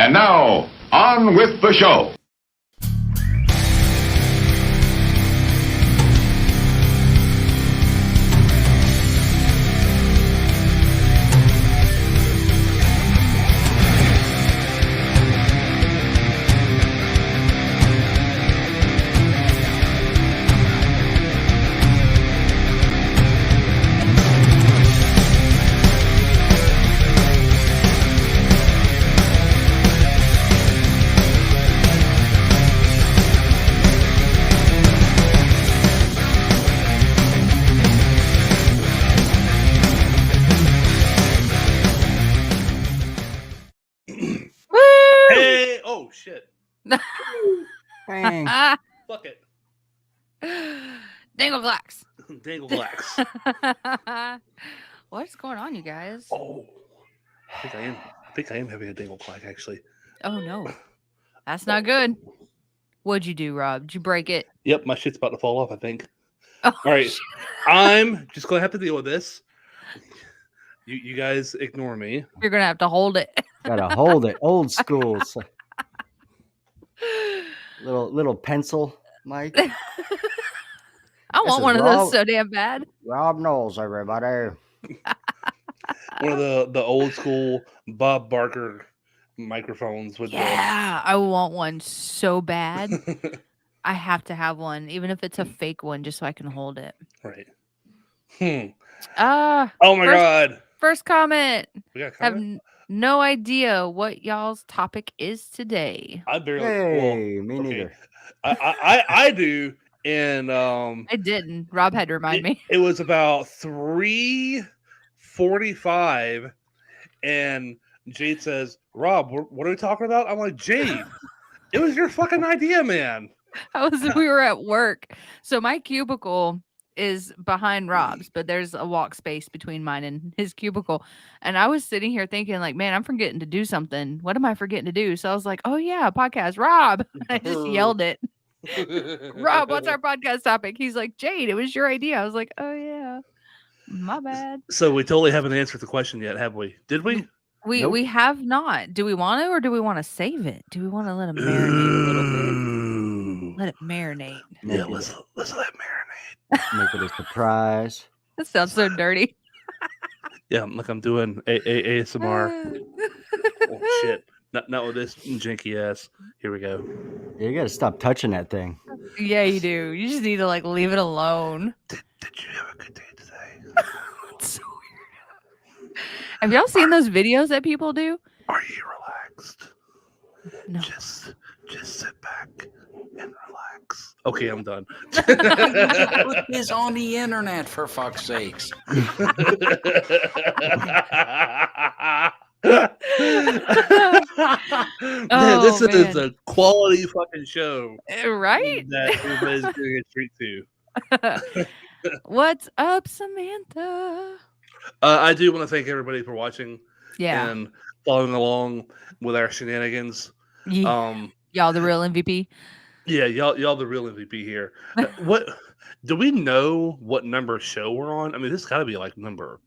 And now, on with the show. Hey! Oh shit! Dang. Fuck it. Dangle Glax. Dangle Glax. What's going on, you guys? Oh, I think I am having a dangle clack actually. Oh no, that's not good. What'd you do, Rob? Did you break it? Yep, my shit's about to fall off. I think. Oh, All right, I'm just gonna have to deal with this. You guys ignore me. you're gonna have to hold it. Gotta hold it. Old school. So- little pencil, Mike. I want one of those so damn bad. Rob Knowles, everybody. One of the old school Bob Barker microphones with Yeah, I want one so bad. I have to have one, even if it's a fake one, just so I can hold it. Right. Oh my god. First comment. We got a Have comment? no idea what y'all's topic is today. I barely. Hey, me okay. neither. I do, and I didn't. Rob had to remind me. It was about 3:45, and Jade says, "Rob, what are we talking about?" I'm like, "Jade, it was your fucking idea, man." We were at work, so my cubicle is behind Rob's, but there's a walk space between mine and his cubicle. And I was sitting here thinking, like, man, I'm forgetting to do something. What am I forgetting to do? So I was like, oh yeah, podcast, Rob. I just yelled it. Rob, what's our podcast topic? He's like, Jade, it was your idea. I was like, oh yeah, my bad. So we totally haven't answered the question yet, have we? Did we? Nope. We have not. Do we want to, or do we want to save it? Do we want to let it marinate a little bit? Let it marinate. Yeah, let's let it marinate. Make it a surprise. That sounds so dirty. Yeah, like I'm doing ASMR. Oh shit! Not with this janky ass. Here we go. Yeah, you gotta stop touching that thing. Yeah, you do. You just need to like leave it alone. Did you have a good day today? It's so weird. Have y'all seen those videos that people do? Are you relaxed? No. Just sit back and relax. Okay, I'm done. Put this on the internet, for fuck's sakes. Man, this is a quality fucking show. Right? That everybody's getting a treat to. What's up, Samantha? I do want to thank everybody for watching Yeah. and following along with our shenanigans. Y'all the real MVP? Yeah, y'all the real MVP here. What do we know what number show we're on? I mean, this got to be like number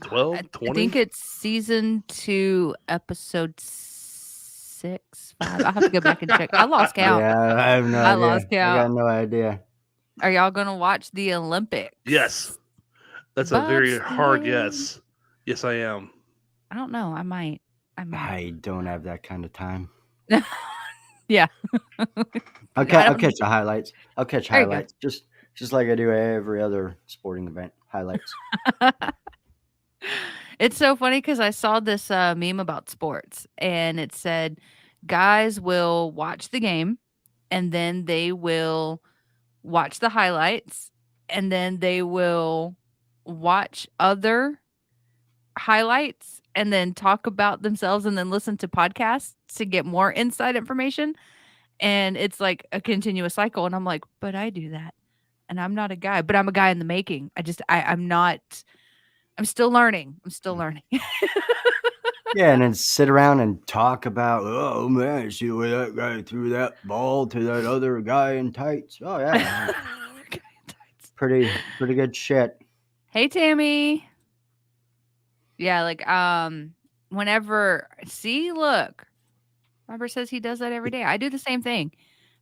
12, 20? I think it's season 2, episode 6, 5. I'll have to go back and check. I lost count. Yeah, I have no idea. lost count. I got no idea. Are y'all going to watch the Olympics? Yes. That's a very hard yes. Yes, I am. I don't know. I might. I don't have that kind of time. Yeah. I'll catch the highlights. I'll catch There you go. highlights. Just like I do every other sporting event. Highlights. It's so funny because I saw this meme about sports, and it said guys will watch the game, and then they will watch the highlights, and then they will watch other highlights, and then talk about themselves, and then listen to podcasts to get more inside information. And it's like a continuous cycle. And I'm like, but I do that. And I'm not a guy, but I'm a guy in the making. I'm still learning. Yeah, and then sit around and talk about, oh man, see where that guy threw that ball to that other guy in tights. Oh yeah. Pretty good shit. Hey, Tammy. Yeah, like whenever look, Robert says he does that every day. I do the same thing.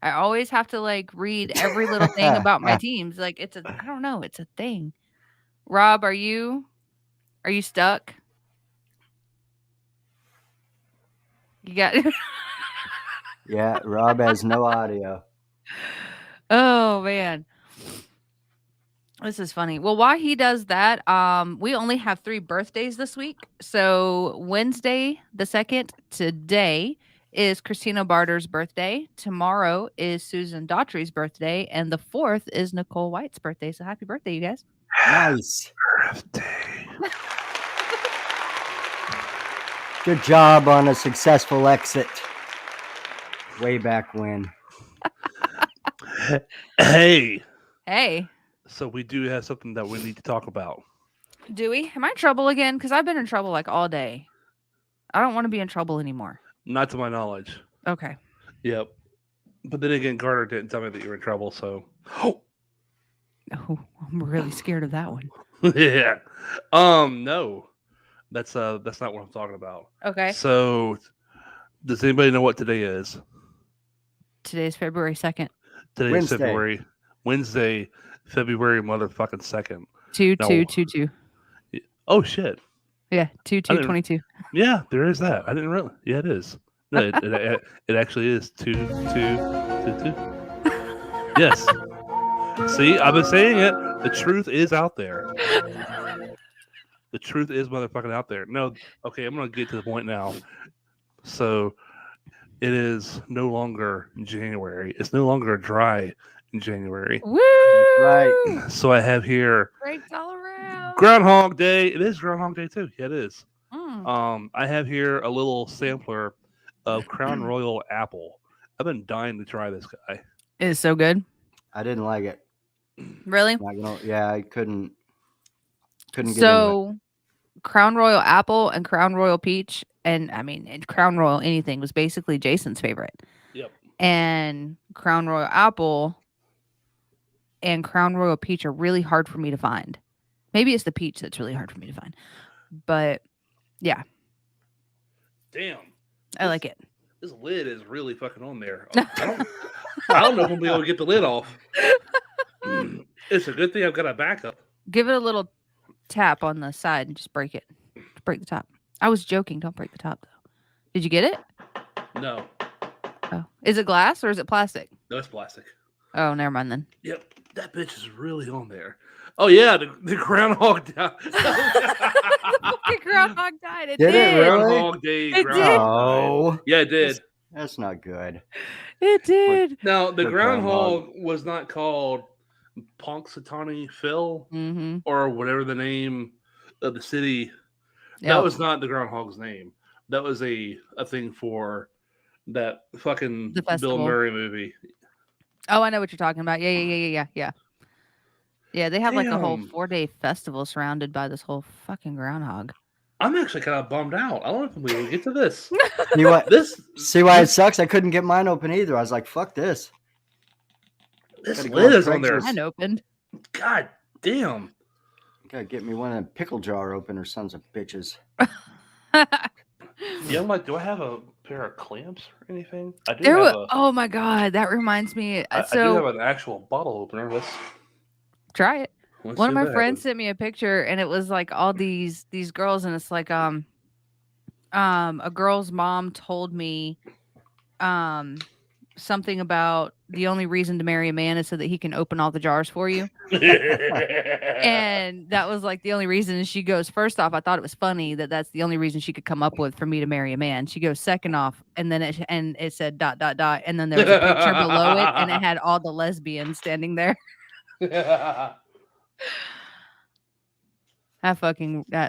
I always have to like read every little thing about my teams. Like I don't know, it's a thing. Rob, are you stuck? You got Yeah, Rob has no audio. Oh man. This is funny. Well, while he does that, we only have 3 birthdays this week. So Wednesday, the 2nd, today is Christina Barter's birthday. Tomorrow is Susan Daughtry's birthday, and the 4th is Nicole White's birthday. So happy birthday, you guys! Nice. Birthday. Good job on a successful exit. Way back when. Hey. Hey, So we do have something that we need to talk about. do we? Am I in trouble again? Because I've been in trouble like all day. I don't want to be in trouble anymore. Not to my knowledge. Okay. Yep. But then again, Garner didn't tell me that you were in trouble, so. Oh, Oh, I'm really scared of that one. yeah. No. That's not what I'm talking about. Okay. So, does anybody know what today is? Today's February 2nd. Today Wednesday. is Wednesday, February motherfucking 2nd. 2/2/22. Oh shit. Yeah, 2/2/22. Yeah, there is that. I didn't realize. Yeah, it is. No, it actually is 2/2/22. Yes. See, I've been saying it. The truth is out there. The truth is motherfucking out there. No, okay, I'm gonna get to the point now. So, it is no longer January. It's no longer dry in January. Woo! Right. So I have here Breaks all around. Groundhog Day. It is Groundhog Day too. Yeah, it is. Mm. I have here a little sampler of Crown Royal apple. I've been dying to try this guy. It is so good. I didn't like it. Really? Yeah, I couldn't get into it. So, Crown Royal apple and Crown Royal peach, and Crown Royal anything was basically Jason's favorite. Yep. And Crown Royal apple and Crown Royal peach are really hard for me to find. Maybe it's the peach that's really hard for me to find. But yeah, Damn. I like it. This lid is really fucking on there. I don't know if I'm be able to get the lid off. It's a good thing I've got a backup. Give it a little tap on the side and just break it. Break the top. I was joking. Don't break the top though. Did you get it? No, Oh, is it glass or is it plastic? no, it's plastic. Oh, never mind then. Yep, that bitch is really on there. Oh yeah, the groundhog. The fucking groundhog died. It Did it did. really? Groundhog Day. It Groundhog did. Oh, Day. Yeah, it did. that's not good. It did. Now the The groundhog was not called Punxsutawney Phil Mm-hmm. or whatever the name of the city. Yep. That was not the groundhog's name. That was a thing for that fucking The Bill festival. Murray movie. Oh, I know what you're talking about. Yeah. Yeah, they have like a whole Damn. 4-day festival surrounded by this whole fucking groundhog. I'm actually kind of bummed out. I don't know if we will get to this. See why? This See why it sucks? I couldn't get mine open either. I was like, "Fuck this." this Gotta go lid on is on there. Craigslist. Mine opened. God damn. Gotta get me one of them pickle jar opener sons of bitches. Yeah, I'm like, do I have a pair of clamps or anything? I do There have wa- oh my god, that reminds me. I do So have an actual bottle opener. try it. Let's One of see my what friends happens. sent me a picture, and it was like all these girls, and it's like a girl's mom told me something about the only reason to marry a man is so that he can open all the jars for you. And that was like the only reason. And she goes, first off, I thought it was funny that that's the only reason she could come up with for me to marry a man. She goes, second off, and then it said ... and then there was a picture below it, and it had all the lesbians standing there. That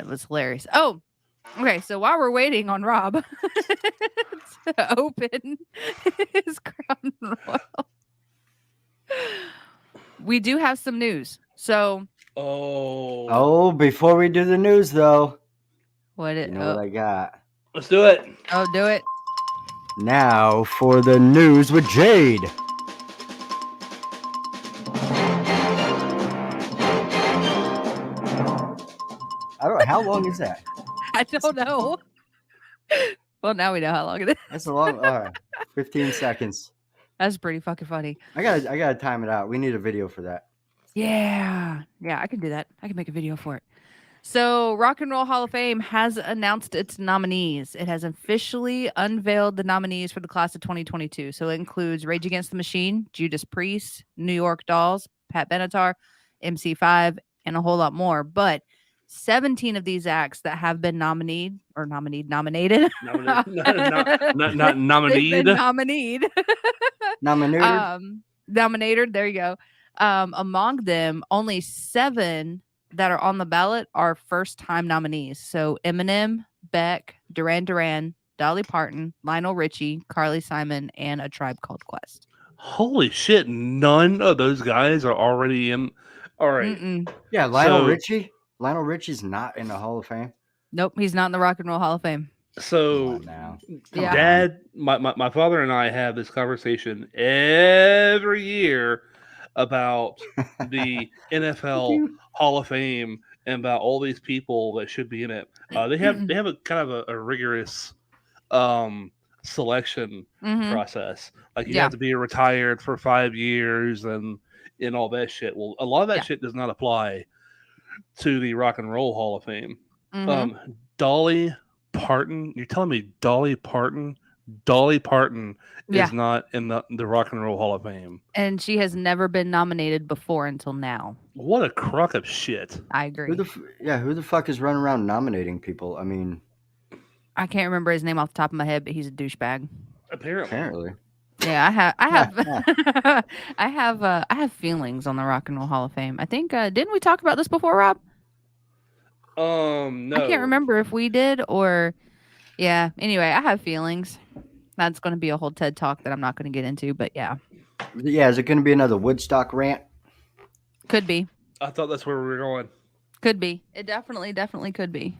was hilarious. Oh, okay. So while we're waiting on Rob to open his Crown Royal, we do have some news. So Oh, before we do the news, though, what you it? know what I got? Let's do it. Oh, do it. Now for the news with Jade. I don't know. How long is that? I don't know. Well, now we know how long it is. That's a long. All right, 15 seconds. That's pretty fucking funny. I gotta time it out. We need a video for that. Yeah. Yeah, I can do that. I can make a video for it. So, Rock and Roll Hall of Fame has announced its nominees. It has officially unveiled the nominees for the class of 2022. So, it includes Rage Against the Machine, Judas Priest, New York Dolls, Pat Benatar, MC5, and a whole lot more. But 17 of these acts that have been nominated. Not They've nominated. been nominated. Nominated. There you go. Among them, only 7 that are on the ballot are first-time nominees. So Eminem, Beck, Duran Duran, Dolly Parton, Lionel Richie, Carly Simon, and A Tribe Called Quest. Holy shit! None of those guys are already in. All right. Mm-mm. Yeah, Lionel So- Richie. Lionel Richie's not in the Hall of Fame. Nope, he's not in the Rock and Roll Hall of Fame. Come So, on now. Yeah. Dad, my father and I have this conversation every year about the NFL Hall of Fame and about all these people that should be in it. They have a kind of a rigorous selection Mhm. process. Like you Yeah. have to be retired for 5 years and all that shit. Well, a lot of that Yeah. shit does not apply to the Rock and Roll Hall of Fame. Mhm. Dolly Parton, you're telling me Dolly Parton Yeah. is not in the Rock and Roll Hall of Fame? And she has never been nominated before until now. What a crock of shit. I agree. Who the fuck is running around nominating people? I mean, I can't remember his name off the top of my head, but he's a douchebag. Apparently. Yeah, I have feelings on the Rock and Roll Hall of Fame. I think didn't we talk about this before, Rob? No. I can't remember if we did or yeah. Anyway, I have feelings. That's going to be a whole TED talk that I'm not going to get into, but yeah, is it going to be another Woodstock rant? could be, I thought that's where we were going. could be. It definitely could be.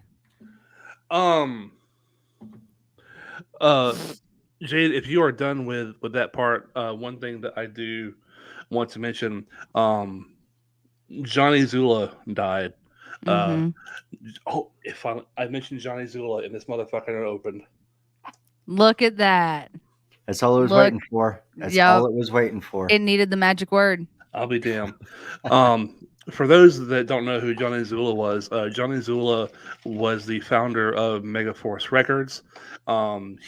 Jade, if you are done with that part, one thing that I do want to mention, Johnny Zula died. Mhm. If I mentioned Johnny Zula and this motherfucker opened. Look at that. That's all it was waiting for. That's Yup. all it was waiting for. It needed the magic word. I'll be damned. For those that don't know who Johnny Zula was, Johnny Zula was the founder of Megaforce Records.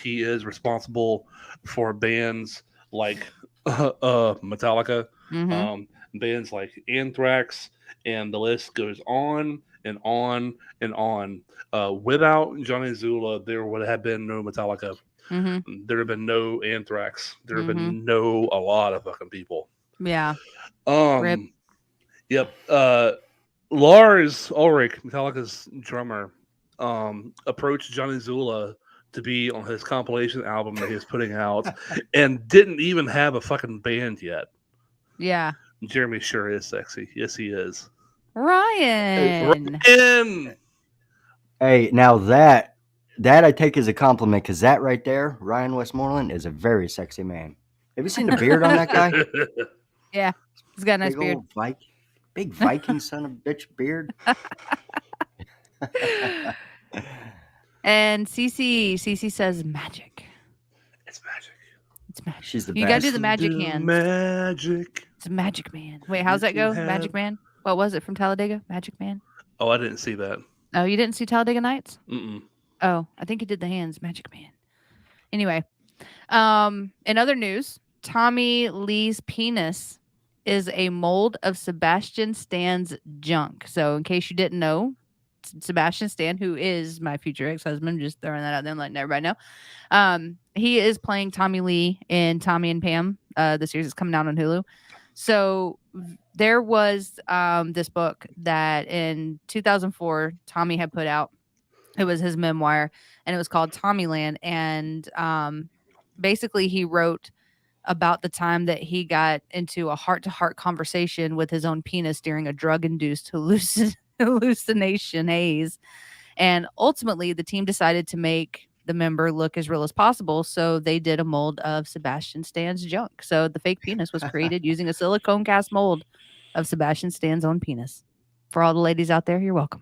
He is responsible for bands like Metallica, Mhm. bands like Anthrax, and the list goes on and on and on. Without Johnny Zula, there would have been no Metallica. Mhm. There have been no Anthrax. There have Mm-hmm. been a lot of fucking people. Yeah. Rip. Yep. Lars Ulrich, Metallica's drummer, approached Johnny Zula to be on his compilation album that he was putting out, and didn't even have a fucking band yet. Yeah. Jeremy sure is sexy. Yes, he is. Ryan. And Hey, now that I take as a compliment because that right there, Ryan Westmoreland, is a very sexy man. Have you seen the beard on that guy? Yeah. He's got a nice Big beard. old big Viking son of a bitch beard. And Cece says magic. it's magic. It's magic. She's the You best. gotta do the magic Do hands. magic. It's a magic man. Wait, how's You that go? can Magic have- Man? What was it from Talladega? Magic Man? Oh, I didn't see that. Oh, you didn't see Talladega Nights? Mm-mm. Oh, I think he did the hands. Magic Man. Anyway, in other news, Tommy Lee's penis is a mold of Sebastian Stan's junk. So, in case you didn't know, Sebastian Stan, who is my future ex-husband, just throwing that out there and letting everybody know. He is playing Tommy Lee in Tommy and Pam. The series is coming out on Hulu. So there was this book that in 2004 Tommy had put out. It was his memoir, and it was called Tommyland. And basically, he wrote about the time that he got into a heart-to-heart conversation with his own penis during a drug-induced hallucination haze. And ultimately, the team decided to make the member look as real as possible. So they did a mold of Sebastian Stan's junk. So the fake penis was created using a silicone cast mold of Sebastian Stan's own penis. For all the ladies out there, you're welcome.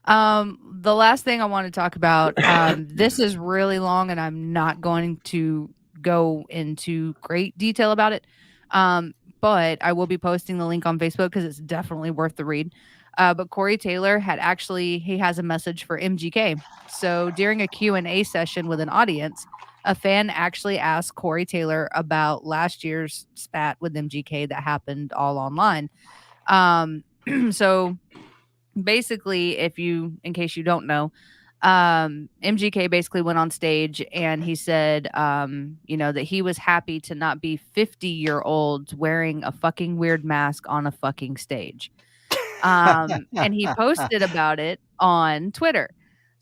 The last thing I want to talk about, this is really long and I'm not going to go into great detail about it. But I will be posting the link on Facebook because it's definitely worth the read. But Corey Taylor he has a message for MGK. So during a Q&A session with an audience, a fan actually asked Corey Taylor about last year's spat with MGK that happened all online. So basically, in case you don't know, MGK basically went on stage and he said, that he was happy to not be 50-year-olds wearing a fucking weird mask on a fucking stage. And he posted about it on Twitter.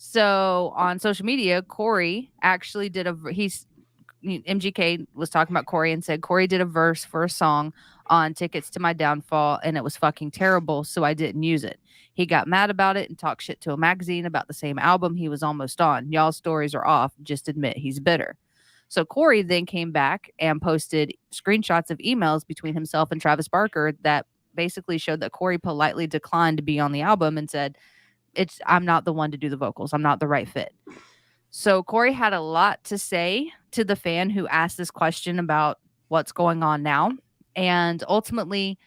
So on social media, Corey actually MGK was talking about Corey and said Corey did a verse for a song on Tickets to My Downfall and it was fucking terrible, so I didn't use it. He got mad about it and talked shit to a magazine about the same album he was almost on. Y'all's stories are off. Just admit he's bitter. So Corey then came back and posted screenshots of emails between himself and Travis Barker that basically showed that Corey politely declined to be on the album and said, I'm not the one to do the vocals. I'm not the right fit. So Corey had a lot to say to the fan who asked this question about what's going on now. And ultimately,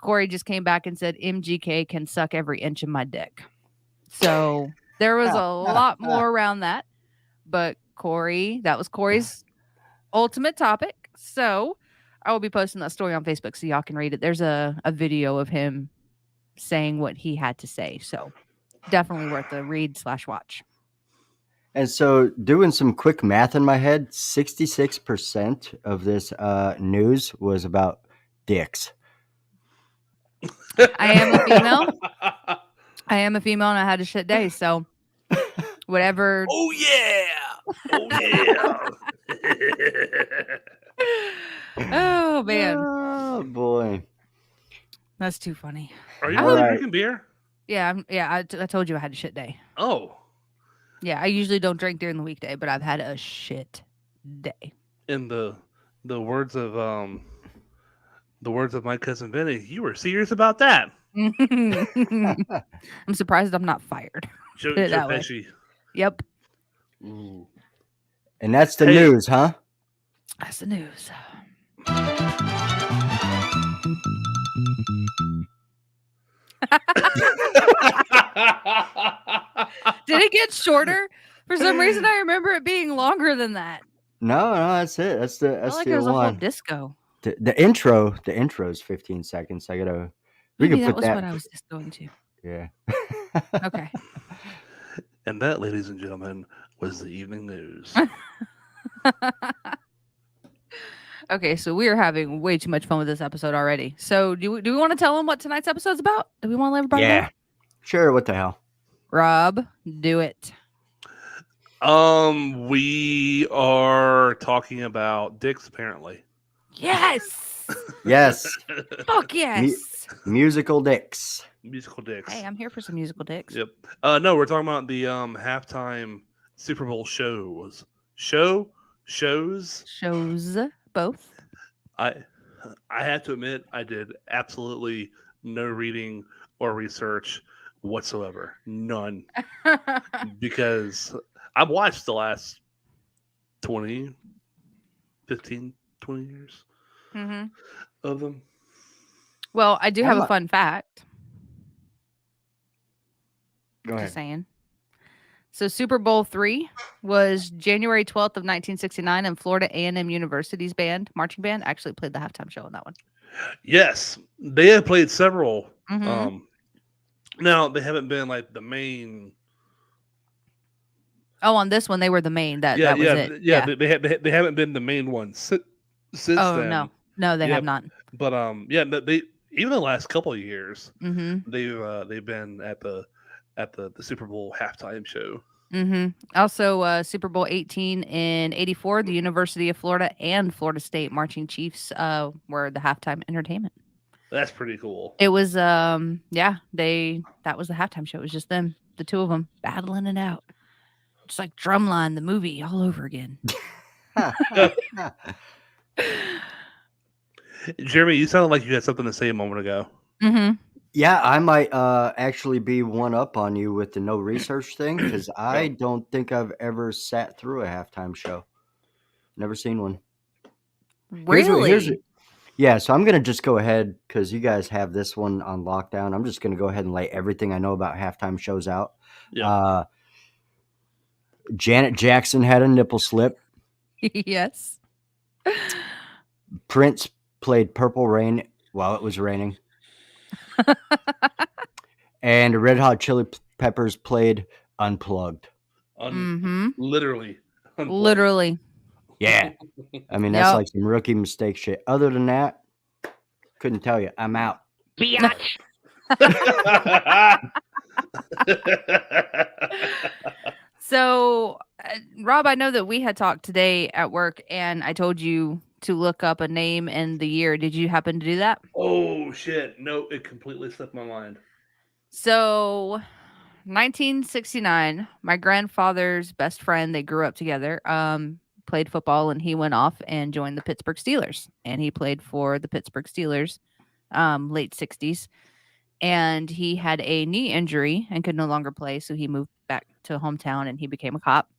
Corey just came back and said, MGK can suck every inch of my dick. So there was a lot more around that. But that was Corey's ultimate topic. So I will be posting that story on Facebook so y'all can read it. There's a video of him saying what he had to say. So definitely worth a read/watch. And so, doing some quick math in my head, 66% of this news was about dicks. I am a female and I had a shit day. So whatever. Oh, yeah. Oh, yeah. Oh, man. Oh, boy. That's too funny. Are you really drinking beer? Yeah. I told you I had a shit day. Oh. Yeah, I usually don't drink during the weekday, but I've had a shit day. In the words of my cousin Vinny, you were serious about that. I'm surprised I'm not fired. Joe Pesci. Yep. Ooh. And that's the news, huh? That's the news. Did it get shorter? For some reason, I remember it being longer than that. No, that's it. That's the there's a whole disco. The intro is 15 seconds. Maybe that was what I was just going to. Yeah. Okay. And that, ladies and gentlemen, was the evening news. Okay, so we are having way too much fun with this episode already. So do we want to tell them what tonight's episode's about? Do we want to let everybody know? Sure, what the hell? Rob, do it. We are talking about dicks, apparently. Yes. Yes. Fuck yes. Musical dicks. Musical dicks. Hey, I'm here for some musical dicks. Yep. No, we're talking about the halftime Super Bowl shows. Shows. Both. I have to admit, I did absolutely no reading or research whatsoever. None. Because I've watched the last 15, 20 years of them. Well, I do have a fun fact. Go ahead. Just saying. So Super Bowl III was January 12th of 1969, and Florida A&M University's marching band, actually played the halftime show on that one. Yes, they have played several. Now they haven't been like the main. Oh, on this one they were the main. That was it. Yeah. They haven't been the main ones since then. No, they have not. But they even the last couple of years, they've been at the Super Bowl halftime show. Also, Super Bowl 18 in '84, the University of Florida and Florida State Marching Chiefs were the halftime entertainment. That's pretty cool. It was that was the halftime show. It was just them, the two of them, battling it out. Just like Drumline, the movie, all over again. Jeremy, you sounded like you had something to say a moment ago. Yeah, I might actually be one up on you with the no research thing because I don't think I've ever sat through a halftime show. Never seen one. Really? Yeah, so I'm gonna just go ahead because you guys have this one on lockdown. I'm just gonna go ahead and lay everything I know about halftime shows out. Yeah. Janet Jackson had a nipple slip. Yes. Prince played Purple Rain while it was raining. And Red Hot Chili Peppers played Unplugged. Mm-hmm. Literally. Unplugged. Literally. Yeah. I mean, that's Yep. like some rookie mistake shit. Other than that, couldn't tell you. I'm out. Biatch. So, Rob, I know that we had talked today at work, and I told you to look up a name and the year. Did you happen to do that? Oh shit! No, it completely slipped my mind. So, 1969, my grandfather's best friend, they grew up together, played football, and he went off and joined the Pittsburgh Steelers. And he played for the Pittsburgh Steelers, late 60s. And he had a knee injury and could no longer play. So he moved back to hometown and he became a cop.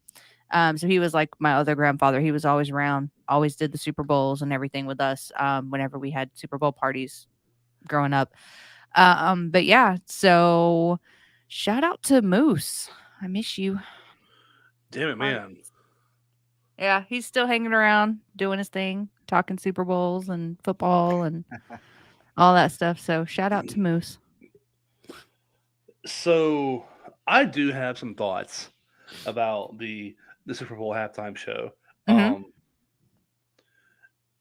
So he was like my other grandfather. He was always around, always did the Super Bowls and everything with us whenever we had Super Bowl parties growing up. But yeah, so shout out to Moose. I miss you. Damn it, man. Yeah, he's still hanging around, doing his thing, talking Super Bowls and football and all that stuff. So shout out to Moose. So I do have some thoughts about the Super Bowl halftime show. Mhm.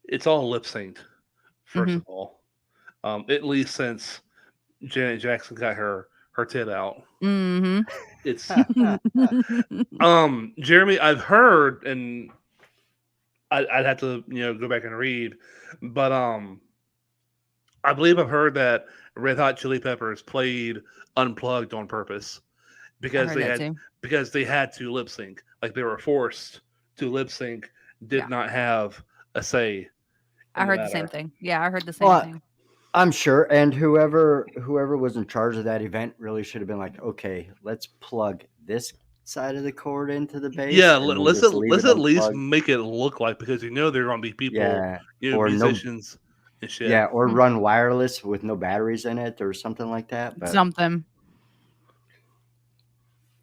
It's all lip synced, first of all. At least since Janet Jackson got her tit out. Mm-hmm. It's Jeremy, I've heard, and I'd have to go back and read, but I believe I've heard that Red Hot Chili Peppers played Unplugged on purpose because they had to lip sync, like they were forced to lip sync, did not have a say. I heard the same thing. Yeah, I heard the same thing. I'm sure, and whoever was in charge of that event really should have been like, okay, let's plug this side of the cord into the bass. Yeah, let's at least make it look like, because they're going to be people, or musicians and shit. Yeah, or run wireless with no batteries in it or something like that. But something.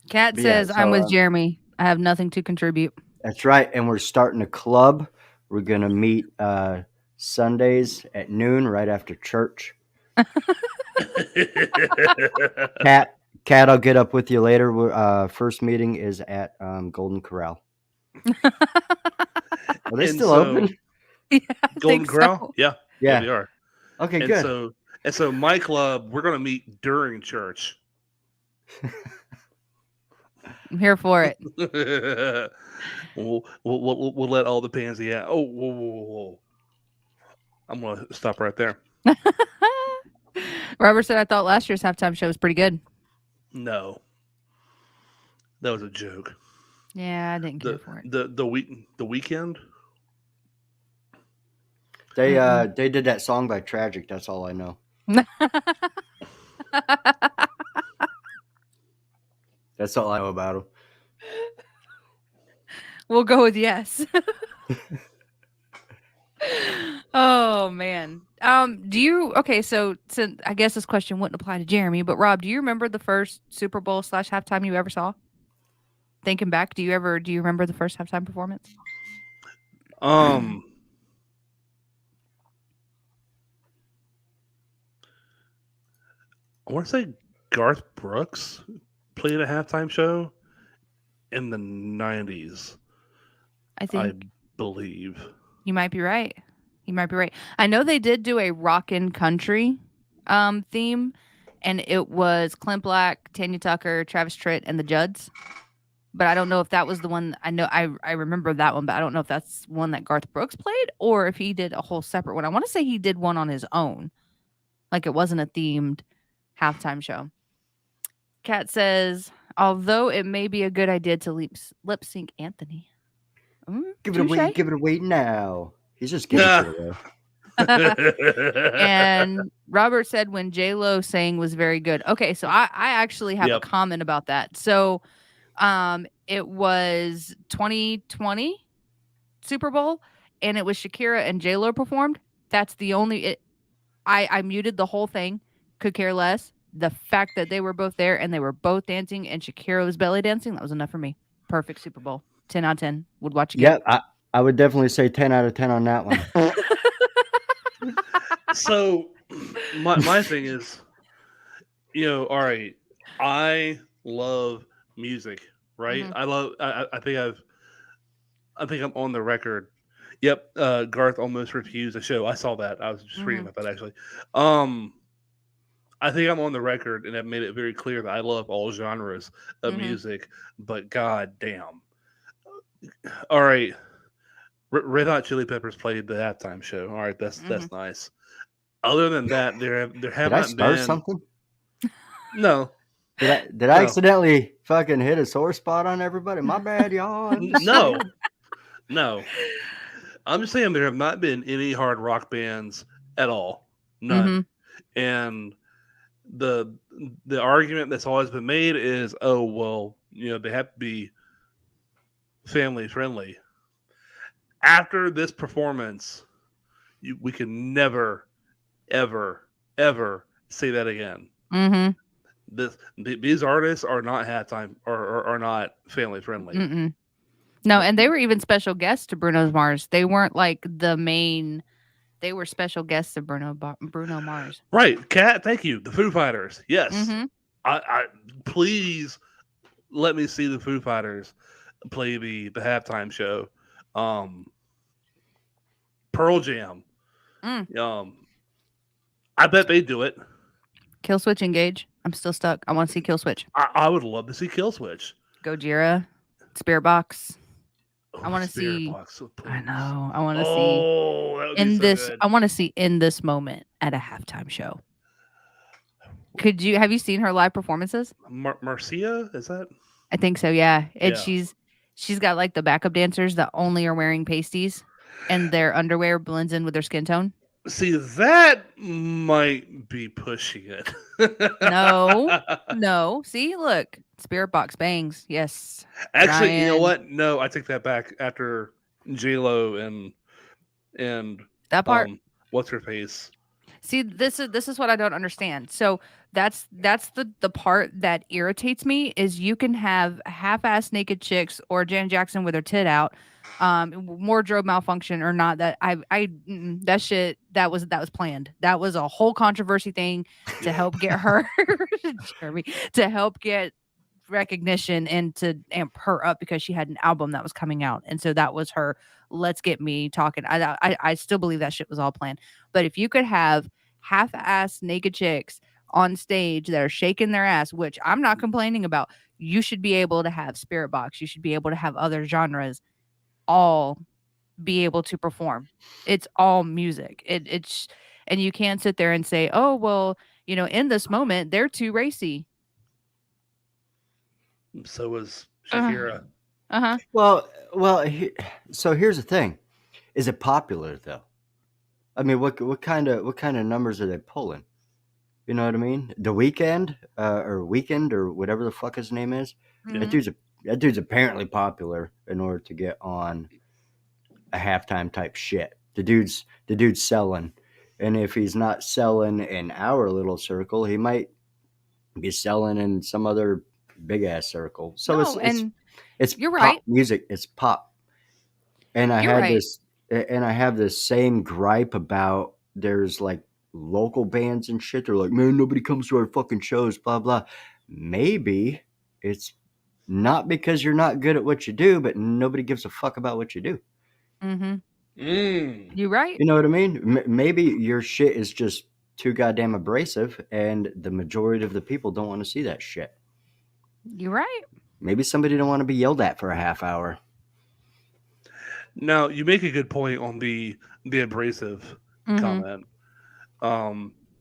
Kat says, I'm with Jeremy. I have nothing to contribute. That's right, and we're starting a club. We're gonna meet Sundays at noon, right after church. Kat, I'll get up with you later. First meeting is at Golden Corral. Are they still open? Yeah, Golden Corral? So. Yeah, they are. Okay, good. So my club, we're gonna meet during church. I'm here for it. We'll let all the pansy out. Oh, whoa. I'm going to stop right there. Robert said, I thought last year's halftime show was pretty good. No. That was a joke. Yeah, I didn't care for it. The weekend? They did that song by Tragic. That's all I know. That's all I know about them. We'll go with yes. Oh man. So since I guess this question wouldn't apply to Jeremy, but Rob, do you remember the first Super Bowl / halftime you ever saw? Thinking back, do you remember the first halftime performance? I want to say Garth Brooks played a halftime show in the 90s. I believe. You might be right. I know they did do a rockin' country theme, and it was Clint Black, Tanya Tucker, Travis Tritt, and the Judds. But I don't know if that was the one. I know I remember that one, but I don't know if that's one that Garth Brooks played or if he did a whole separate one. I want to say he did one on his own. Like it wasn't a themed halftime show. Kat says, although it may be a good idea to lip sync Anthony. Give it away now. He's just giving it away. And Robert said when J-Lo sang was very good. Okay, so I actually have a Yep. comment about that. So it was 2020 Super Bowl, and it was Shakira and J-Lo performed. That's the only I muted the whole thing. Could care less. The fact that they were both there and they were both dancing and Shakira was belly dancing, that was enough for me. Perfect Super Bowl. 10 out of 10. Would watch again. Yeah, I would definitely say 10 out of 10 on that one. So my thing is, all right, I love music, right? Mhm. I think I'm on the record. Yep, Garth almost refused a show. I saw that. I was just reading about that actually. I think I'm on the record and have made it very clear that I love all genres of music, but god damn. All right. Red Hot Chili Peppers played the halftime show. All right, that's nice. Other than that, there have Did I not start been something? No. Did I accidentally fucking hit a sore spot on everybody? My bad, y'all. I'm just No. saying. No. I'm just saying there have not been any hard rock bands at all. None. And the argument that's always been made is, oh well, they have to be family friendly. After this performance, we can never, ever, ever say that again. These artists are not halftime or are not family friendly. No, and they were even special guests to Bruno Mars. They weren't like the main. They were special guests of Bruno Mars. Right, Kat. Thank you. The Foo Fighters. Yes. I please let me see the Foo Fighters play the halftime show. Pearl Jam. I bet they do it. Killswitch Engage. I'm still stuck. I want to see Killswitch. I would love to see Killswitch. Gojira. Spirit Box. Oh, I want to see. Box, I know. I want to see. In so this. good. I want to see in this moment at a halftime show. Have you seen her live performances? Marcia, is that? I think so. Yeah, and she's got like the backup dancers that only are wearing pasties, and their underwear blends in with their skin tone. See, that might be pushing it. No. See, look, Spirit Box bangs. Yes. Actually, Ryan. You know what? No, I take that back. After J-Lo and that part. What's her face? See, this is what I don't understand. So that's the part that irritates me is you can have half-ass naked chicks or Janet Jackson with her tit out, wardrobe malfunction or not. That that shit that was planned. That was a whole controversy thing to help get her, Jeremy, to help get recognition and to amp her up because she had an album that was coming out, and so that was her. Let's get me talking. I still believe that shit was all planned. But if you could have half-ass naked chicks on stage that are shaking their ass, which I'm not complaining about, you should be able to have Spirit Box. You should be able to have other genres all be able to perform. It's all music. It's and you can't sit there and say, oh, well, in this moment, they're too racy. So was Shakira. Well. So here's the thing: is it popular though? I mean, what kind of numbers are they pulling? You know what I mean? The Weeknd or Weekend or whatever the fuck his name is. That dude's apparently popular in order to get on a halftime type shit. The dude's selling, and if he's not selling in our little circle, he might be selling in some other big ass circle. So it's you're pop right. music. It's pop, and I have this same gripe about there's like local bands and shit. They're like, man, nobody comes to our fucking shows, blah blah. Maybe it's not because you're not good at what you do, but nobody gives a fuck about what you do. You're right. You know what I mean? Maybe your shit is just too goddamn abrasive, and the majority of the people don't want to see that shit. You're right. Maybe somebody don't want to be yelled at for a half hour. Now, you make a good point on the abrasive comment.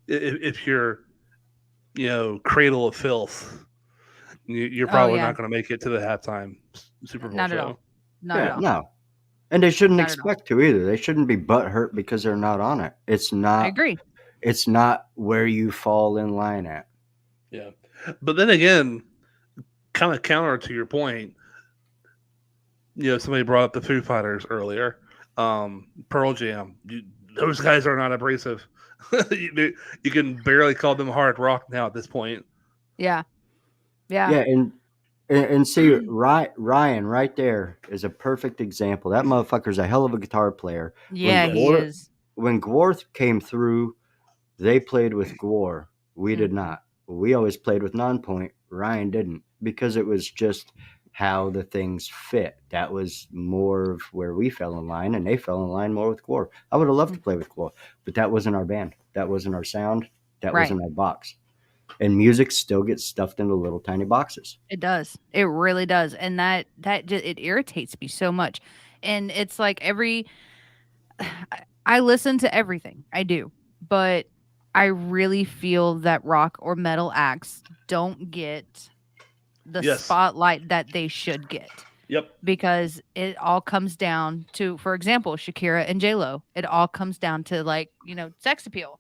If you're, Cradle of Filth, you're probably not going to make it to the halftime Super Bowl not show. At all. Not at all. No. And they shouldn't Not at all. expect to either. They shouldn't be butthurt because they're not on it. It's I not. agree. It's not where you fall in line at. Yeah. But then again, kind of counter to your point, somebody brought up the Foo Fighters earlier. Pearl Jam. Those guys are not abrasive. you can barely call them hard rock now at this point. Yeah. Yeah, and see Ryan right there is a perfect example. That motherfucker's a hell of a guitar player. Yeah, he is. When Gwar came through, they played with Gwar. We did not. We always played with Nonpoint. Ryan didn't, because it was just how the things fit. That was more of where we fell in line, and they fell in line more with Gwar. I would have loved to play with Gwar, but that wasn't our band. That wasn't our sound. That wasn't our box. And music still gets stuffed into little tiny boxes. It does. It really does. And that just, it irritates me so much. And it's like I listen to everything. I do. But I really feel that rock or metal acts don't get the spotlight that they should get. Yep. Because it all comes down to, for example, Shakira and J-Lo. It all comes down to sex appeal.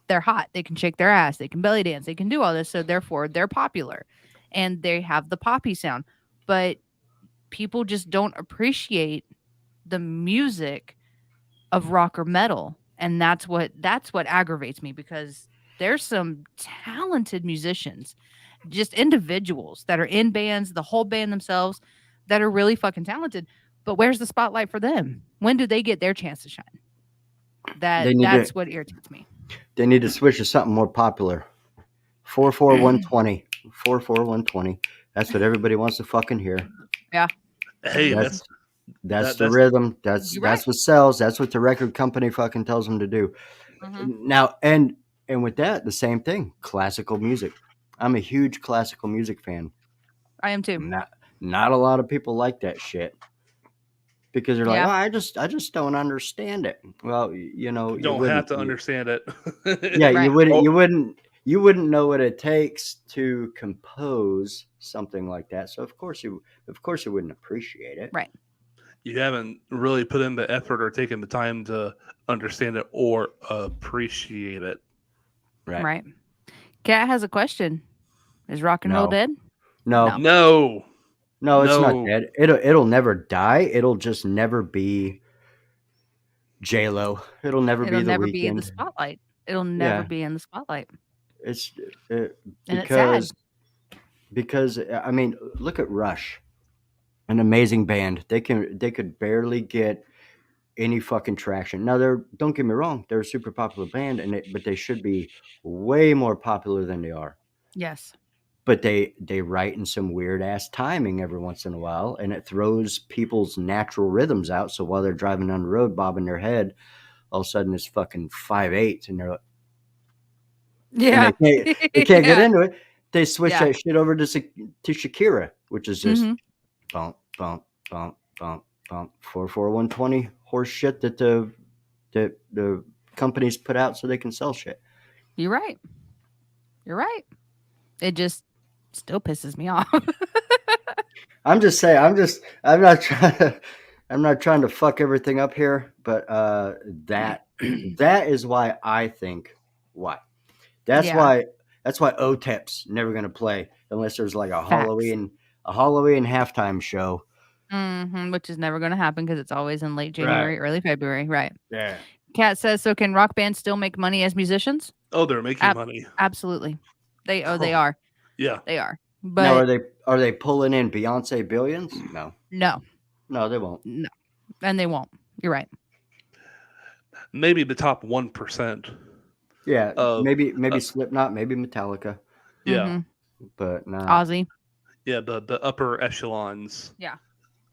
They're hot. They can shake their ass. They can belly dance. They can do all this. So therefore, they're popular, and they have the poppy sound. But people just don't appreciate the music of rock or metal, and that's what aggravates me, because there's some talented musicians, just individuals that are in bands, the whole band themselves, that are really fucking talented. But where's the spotlight for them? When do they get their chance to shine? That's what irritates me. They need to switch to something more popular. 44120. 44120. That's what everybody wants to fucking hear. Yeah. Hey, that's the rhythm. That's what sells. That's what the record company fucking tells them to do. Mm-hmm. Now, and with that, the same thing. Classical music. I'm a huge classical music fan. I am too. Not a lot of people like that shit. Because they're like, oh, I just don't understand it. Well, you don't have to understand it. Yeah, right. You wouldn't know what it takes to compose something like that. So of course you wouldn't appreciate it. Right. You haven't really put in the effort or taken the time to understand it or appreciate it. Right. Right. Kat has a question. Is rock and roll dead? No. No, it's not dead. It'll never die. It'll just never be J-Lo. It'll never be The Weeknd. Be in the spotlight. It'll never be in the spotlight. It's because I mean, look at Rush, an amazing band. They could barely get any fucking traction. Now don't get me wrong, they're a super popular band, but they should be way more popular than they are. Yes. But they write in some weird ass timing every once in a while, and it throws people's natural rhythms out. So while they're driving down the road, bobbing their head, all of a sudden it's fucking 5/8, and they're like, yeah, they can't get into it. They switch that shit over to Shakira, which is just bump, bump, bump, bump, bump, 44120 horse shit that the companies put out so they can sell shit. You're right. It just still pisses me off. I'm just saying. I'm not trying to fuck everything up here, but that is why I think why. That's why OTEP's never going to play unless there's like a Halloween halftime show. Mm-hmm, which is never going to happen because it's always in late January, early February, right? Yeah. Kat says, so can rock bands still make money as musicians? Oh, they're making money. Absolutely. They are. Yeah. They are. But now, are they pulling in Beyonce billions? No, they won't. No, and they won't. You're right. Maybe the top 1%. Yeah, maybe Slipknot, maybe Metallica. Yeah, but not Ozzy. Yeah, the upper echelons. Yeah.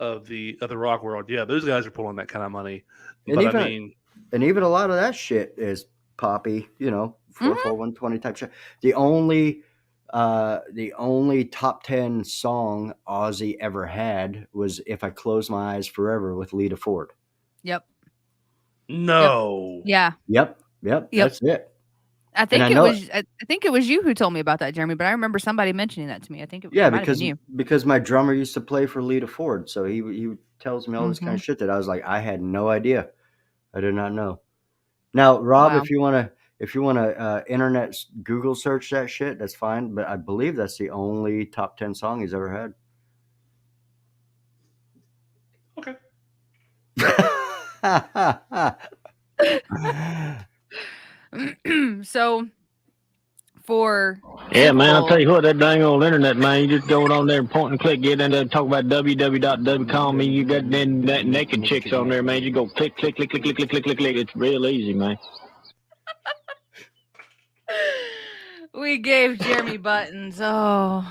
Of the rock world. Yeah, those guys are pulling that kind of money. And even a lot of that shit is poppy. 44120 type shit. The only top 10 song Ozzy ever had was "If I Close My Eyes Forever" with Lita Ford. Yep. No. Yep. Yeah. Yep. That's it. I think it was you who told me about that, Jeremy. But I remember somebody mentioning that to me. I think it might have been you. Because my drummer used to play for Lita Ford, so he tells me all this kind of shit that I was like, I had no idea. I did not know. Now, Rob, Wow. if you want to internet Google search that shit, that's fine. But I believe that's the only top 10 song he's ever had. Okay. So for Yeah, Super man, I'll Bowl- tell you what, that dang old internet, man, you just go on there and point and click, get in there and talk about www.com, and you got then that naked chicks on there, man. You go click, click, click, click, click, click, click, click, click. It's real easy, man. we gave Jeremy buttons. Oh,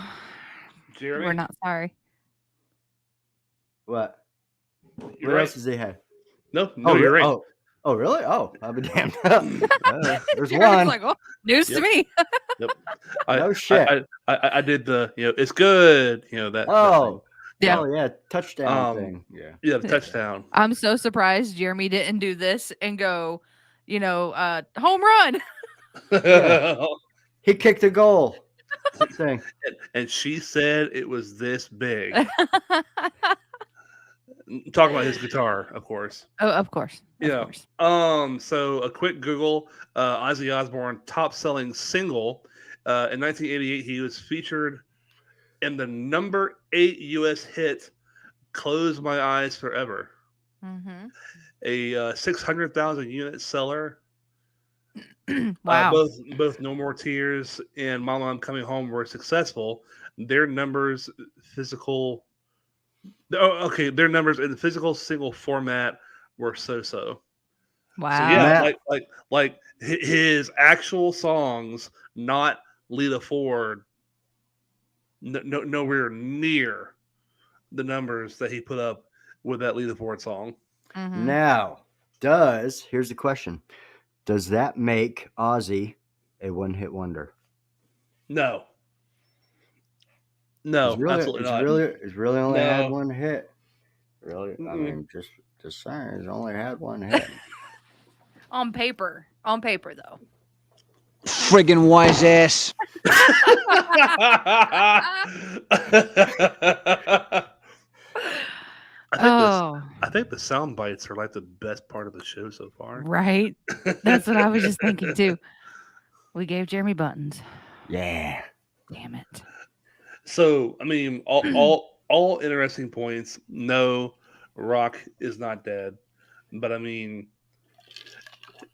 Jeremy, we're not sorry. What? you're What right. else does he have? No, you're right. Oh, really? Oh, I'll be damned. There's Jeremy's one. like, oh, news to me. Yep. No shit. I did the it's good. That. Oh, Yeah. Oh, yeah. Touchdown Um, thing. Yeah. Yeah, the touchdown. I'm so surprised Jeremy didn't do this and go, home run. Yeah. He kicked a goal. Thing. And she said it was this big. Talking about his guitar, of course. Oh, of course. Of Yeah. course. So a quick Google, Ozzy Osbourne top selling single. In 1988, he was featured in the number 8 U.S. hit, Close My Eyes Forever. Mm-hmm. A 600,000 unit seller. Wow. Both No More Tears and Mama I'm Coming Home were successful. Their numbers their numbers in the physical single format were so. Wow. So yeah, like his actual songs, not Lita Ford, nowhere near the numbers that he put up with that Lita Ford song. Mhm. Now, here's the question. Does that make Ozzy a one-hit wonder? No, It's absolutely not. It's really only had No. one hit. Really? I Mm-mm. mean, just saying, it's only had one hit. On paper, though. Friggin' wise ass. I think the sound bites are like the best part of the show so far. Right. That's what I was just thinking too. We gave Jeremy buttons. Yeah. Damn it. So I mean, all interesting points. No, rock is not dead, but I mean,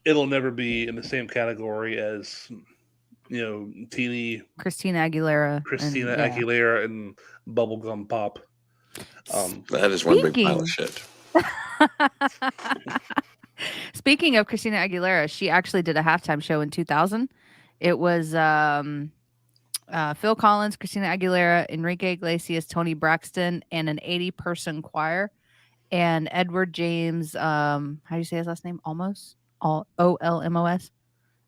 it'll never be in the same category as teeny Christina Aguilera. Aguilera and bubblegum pop. That is one big pile of shit. Speaking of Christina Aguilera, she actually did a halftime show in 2000. It was Phil Collins, Christina Aguilera, Enrique Iglesias, Tony Braxton, and an 80-person choir. And Edward James, how do you say his last name? Olmos. I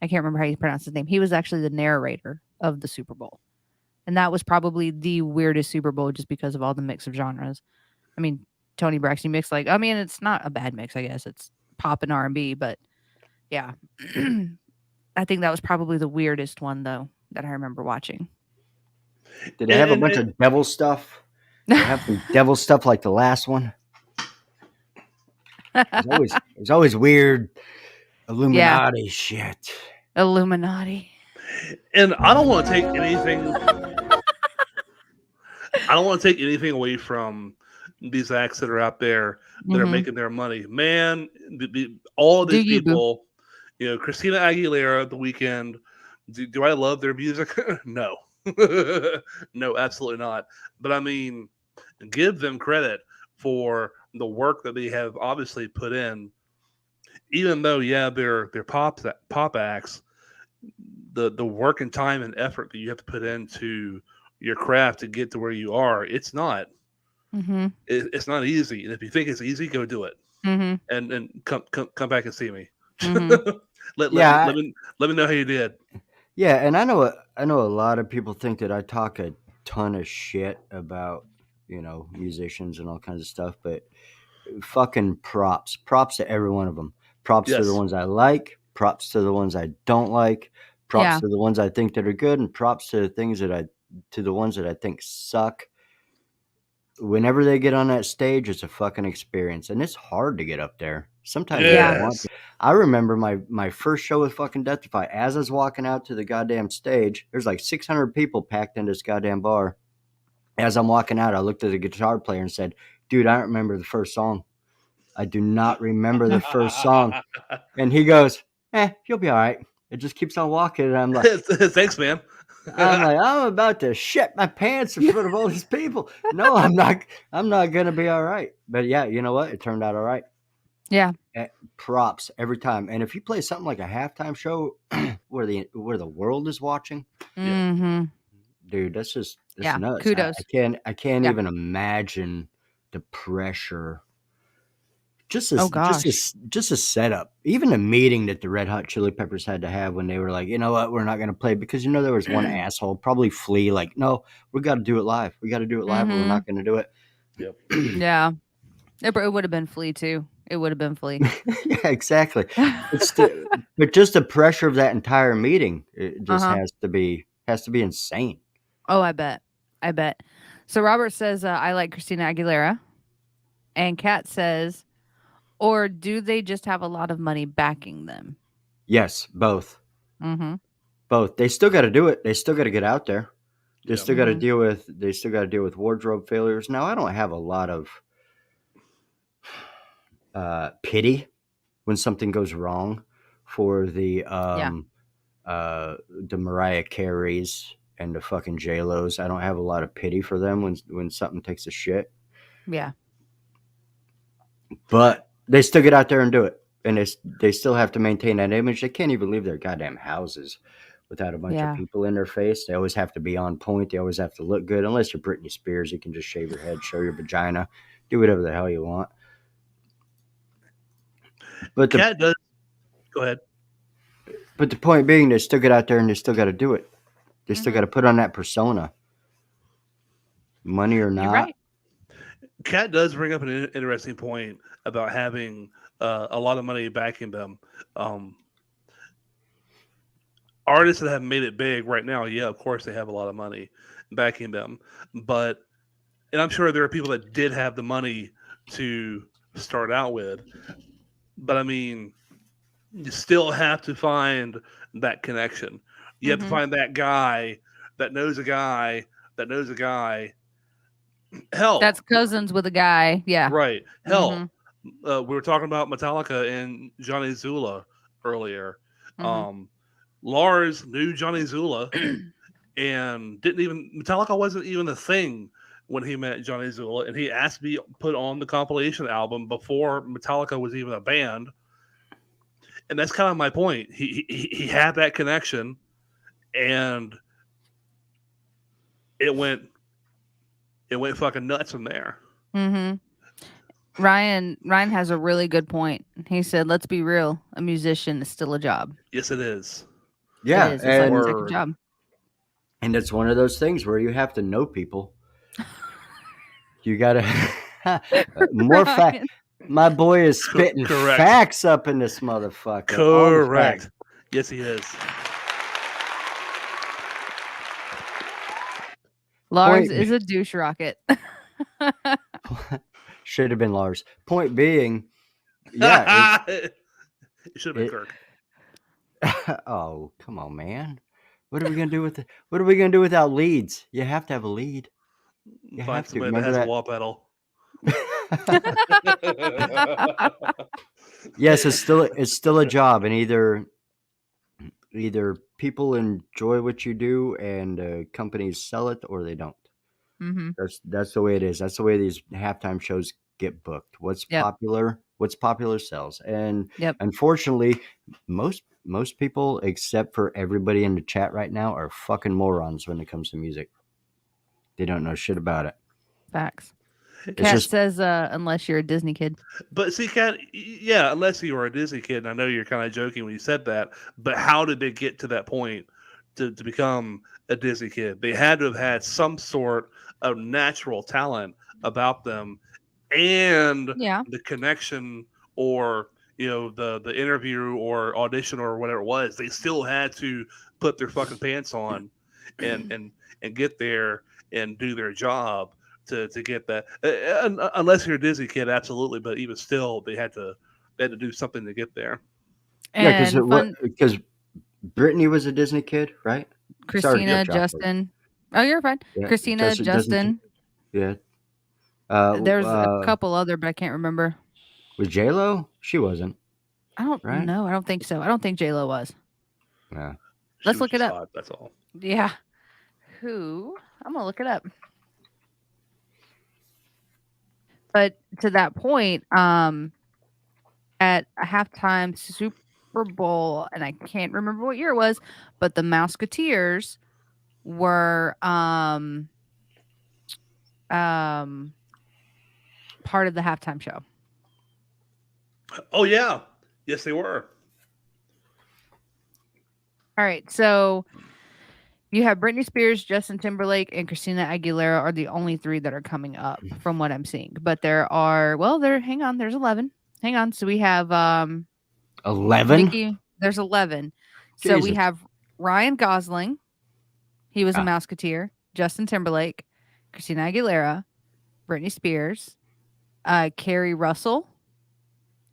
can't remember how you pronounce his name. He was actually the narrator of the Super Bowl. And that was probably the weirdest Super Bowl just because of all the mix of genres. I mean, Tony Braxton mix, it's not a bad mix, I guess. It's pop and R&B, but yeah. I think that was probably the weirdest one, though, that I remember watching. Did they have a bunch of devil stuff? Did they have some devil stuff like the last one? There's always weird Illuminati shit. Illuminati. And I don't want to take anything. I don't want to take anything away from these acts that are out there that are making their money. Man, all of these people, Christina Aguilera, The Weeknd. Do I love their music? No, no, absolutely not. But I mean, give them credit for the work that they have obviously put in. Even though, they're pop acts, the work and time and effort that you have to put into your craft to get to where you are, it's not. Mm-hmm. It's not easy. And if you think it's easy, go do it. Mm-hmm. And come back and see me. Mm-hmm. let me know how you did. Yeah, and I know a lot of people think that I talk a ton of shit about musicians and all kinds of stuff, but fucking props to every one of them. Props to the ones I like, props to the ones I don't like, props to the ones I think that are good, and props to the ones that I think suck. whenever they get on that stage, it's a fucking experience, and it's hard to get up there. Sometimes you Yeah. don't want to. I remember my first show with fucking Deathify. As I was walking out to the goddamn stage, there's like 600 people packed in this goddamn bar. As I'm walking out, I looked at the guitar player and said, "Dude, I don't remember the first song. I do not remember the first song." And he goes, "You'll be all right." It just keeps on walking, and I'm like, Thanks, man. I'm about to shit my pants in front of all these people. No, I'm not. I'm not gonna be all right. But yeah, you know what? It turned out all right. Yeah. Props every time. And if you play something like a halftime show where the world is watching, Mm-hmm. dude, that's Yeah, nuts. kudos. I can't Yeah. even imagine the pressure. Just Oh, a setup. Even a meeting that the Red Hot Chili Peppers had to have when they were like, you know what, we're not going to play, because there was one asshole, probably Flea, like, no, we got to do it live. We got to do it live, or we're not going to do it. Yep. Yeah. It would have been Flea too. It would have been Flea. Yeah, exactly. But just the pressure of that entire meeting, it just has to be insane. Oh, I bet. So Robert says, I like Christina Aguilera. And Kat says, or do they just have a lot of money backing them? Yes, both. Mm-hmm. Both. They still got to do it. They still got to get out there. They Yeah. still got to deal with. They still got to deal with wardrobe failures. Now, I don't have a lot of pity when something goes wrong for the Mariah Careys and the fucking J-Los. I don't have a lot of pity for them when something takes a shit. Yeah. But they still get out there and do it. And they still have to maintain that image. They can't even leave their goddamn houses without a bunch of people in their face. They always have to be on point. They always have to look good. Unless you're Britney Spears, you can just shave your head, show your vagina, do whatever the hell you want. But Cat does. Go ahead. But the point being, they still get out there and they still got to do it. They still got to put on that persona, money or not. You're right. Kat does bring up an interesting point about having a lot of money backing them. Artists that have made it big right now, yeah, of course they have a lot of money backing them. And I'm sure there are people that did have the money to start out with. But I mean, you still have to find that connection. You have to find that guy that knows a guy that knows a guy. Hell, that's cousins with a guy. Yeah. Right. Hell, we were talking about Metallica and Johnny Zula earlier. Lars knew Johnny Zula and Metallica wasn't even a thing when he met Johnny Zula, and he asked me to put on the compilation album before Metallica was even a band. And that's kind of my point. He had that connection, and it went fucking nuts from there. Ryan has a really good point. He said, "Let's be real. A musician is still a job." Yes, it is. Yeah, it is. It's like a second job. And it's one of those things where you have to know people. You gotta more fact. My boy is spitting facts up in this motherfucker. Correct. Yes, he is. Lars is a douche rocket. Should have been Lars. Point being, yeah. It should have been Kirk. Oh, come on, man. What are we gonna do without leads? You have to have a lead. You Find have to somebody that has a wall pedal. Yes, it's still a job, and either people enjoy what you do and companies sell it, or they don't. That's the way it is. That's the way these halftime shows get booked. What's popular sells. And unfortunately, most people, except for everybody in the chat right now, are fucking morons when it comes to music. They don't know shit about it. Facts. Kat says, unless you're a Disney kid. But see, Kat, yeah, unless you were a Disney kid, and I know you're kind of joking when you said that, but how did they get to that point to become a Disney kid? They had to have had some sort of natural talent about them, and the connection, or the interview or audition or whatever it was. They still had to put their fucking pants on and get there and do their job, to get that. Unless you're a Disney kid, absolutely. But even still, they had to do something to get there. Yeah, And fun, because Brittany was a Disney kid, right? Sorry to Christina, get you off, but- Justin. Oh, you're fine. Yeah, Christina, Justin. Yeah. There's a couple other, but I can't remember. Was J-Lo? She wasn't. I don't Right? know. I don't think so. I don't think J-Lo was. Yeah. She Let's was look it just up. hot, that's all. Yeah. Who? I'm going to look it up. But to that point, at a halftime Super Bowl, and I can't remember what year it was, but the Mouseketeers were part of the halftime show. Oh yeah, yes they were. All right, so you have Britney Spears, Justin Timberlake, and Christina Aguilera are the only three that are coming up from what I'm seeing. But there's 11. Hang on. So we have 11? there's 11. So we Jesus. have Ryan Gosling. He was a Mouseketeer. Justin Timberlake, Christina Aguilera, Britney Spears, Carrie Russell,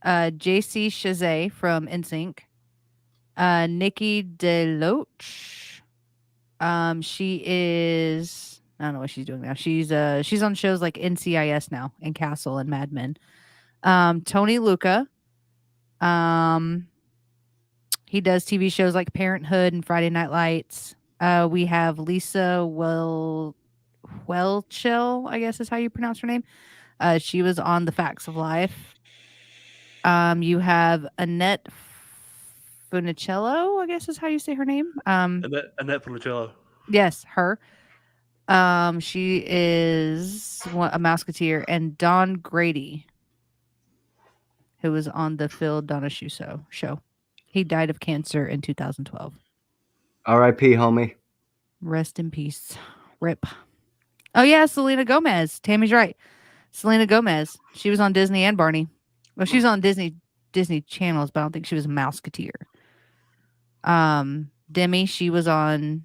JC Chazé from NSYNC, Nikki DeLoach. She is, I don't know what she's doing now. She's on shows like NCIS now and Castle and Mad Men. Tony Luca. He does TV shows like Parenthood and Friday Night Lights. We have Lisa Whelchel, I guess is how you pronounce her name. She was on The Facts of Life. You have Annette Funicello, I guess is how you say her name. Annette Funicello. Yes, her. She is a Mouseketeer, and Don Grady, who was on the Phil Donahue show. He died of cancer in 2012. R.I.P. homie. Rest in peace. Rip. Oh yeah, Selena Gomez. Tammy's right. Selena Gomez. She was on Disney and Barney. Well, she was on Disney channels, but I don't think she was a Mouseketeer. Demi, she also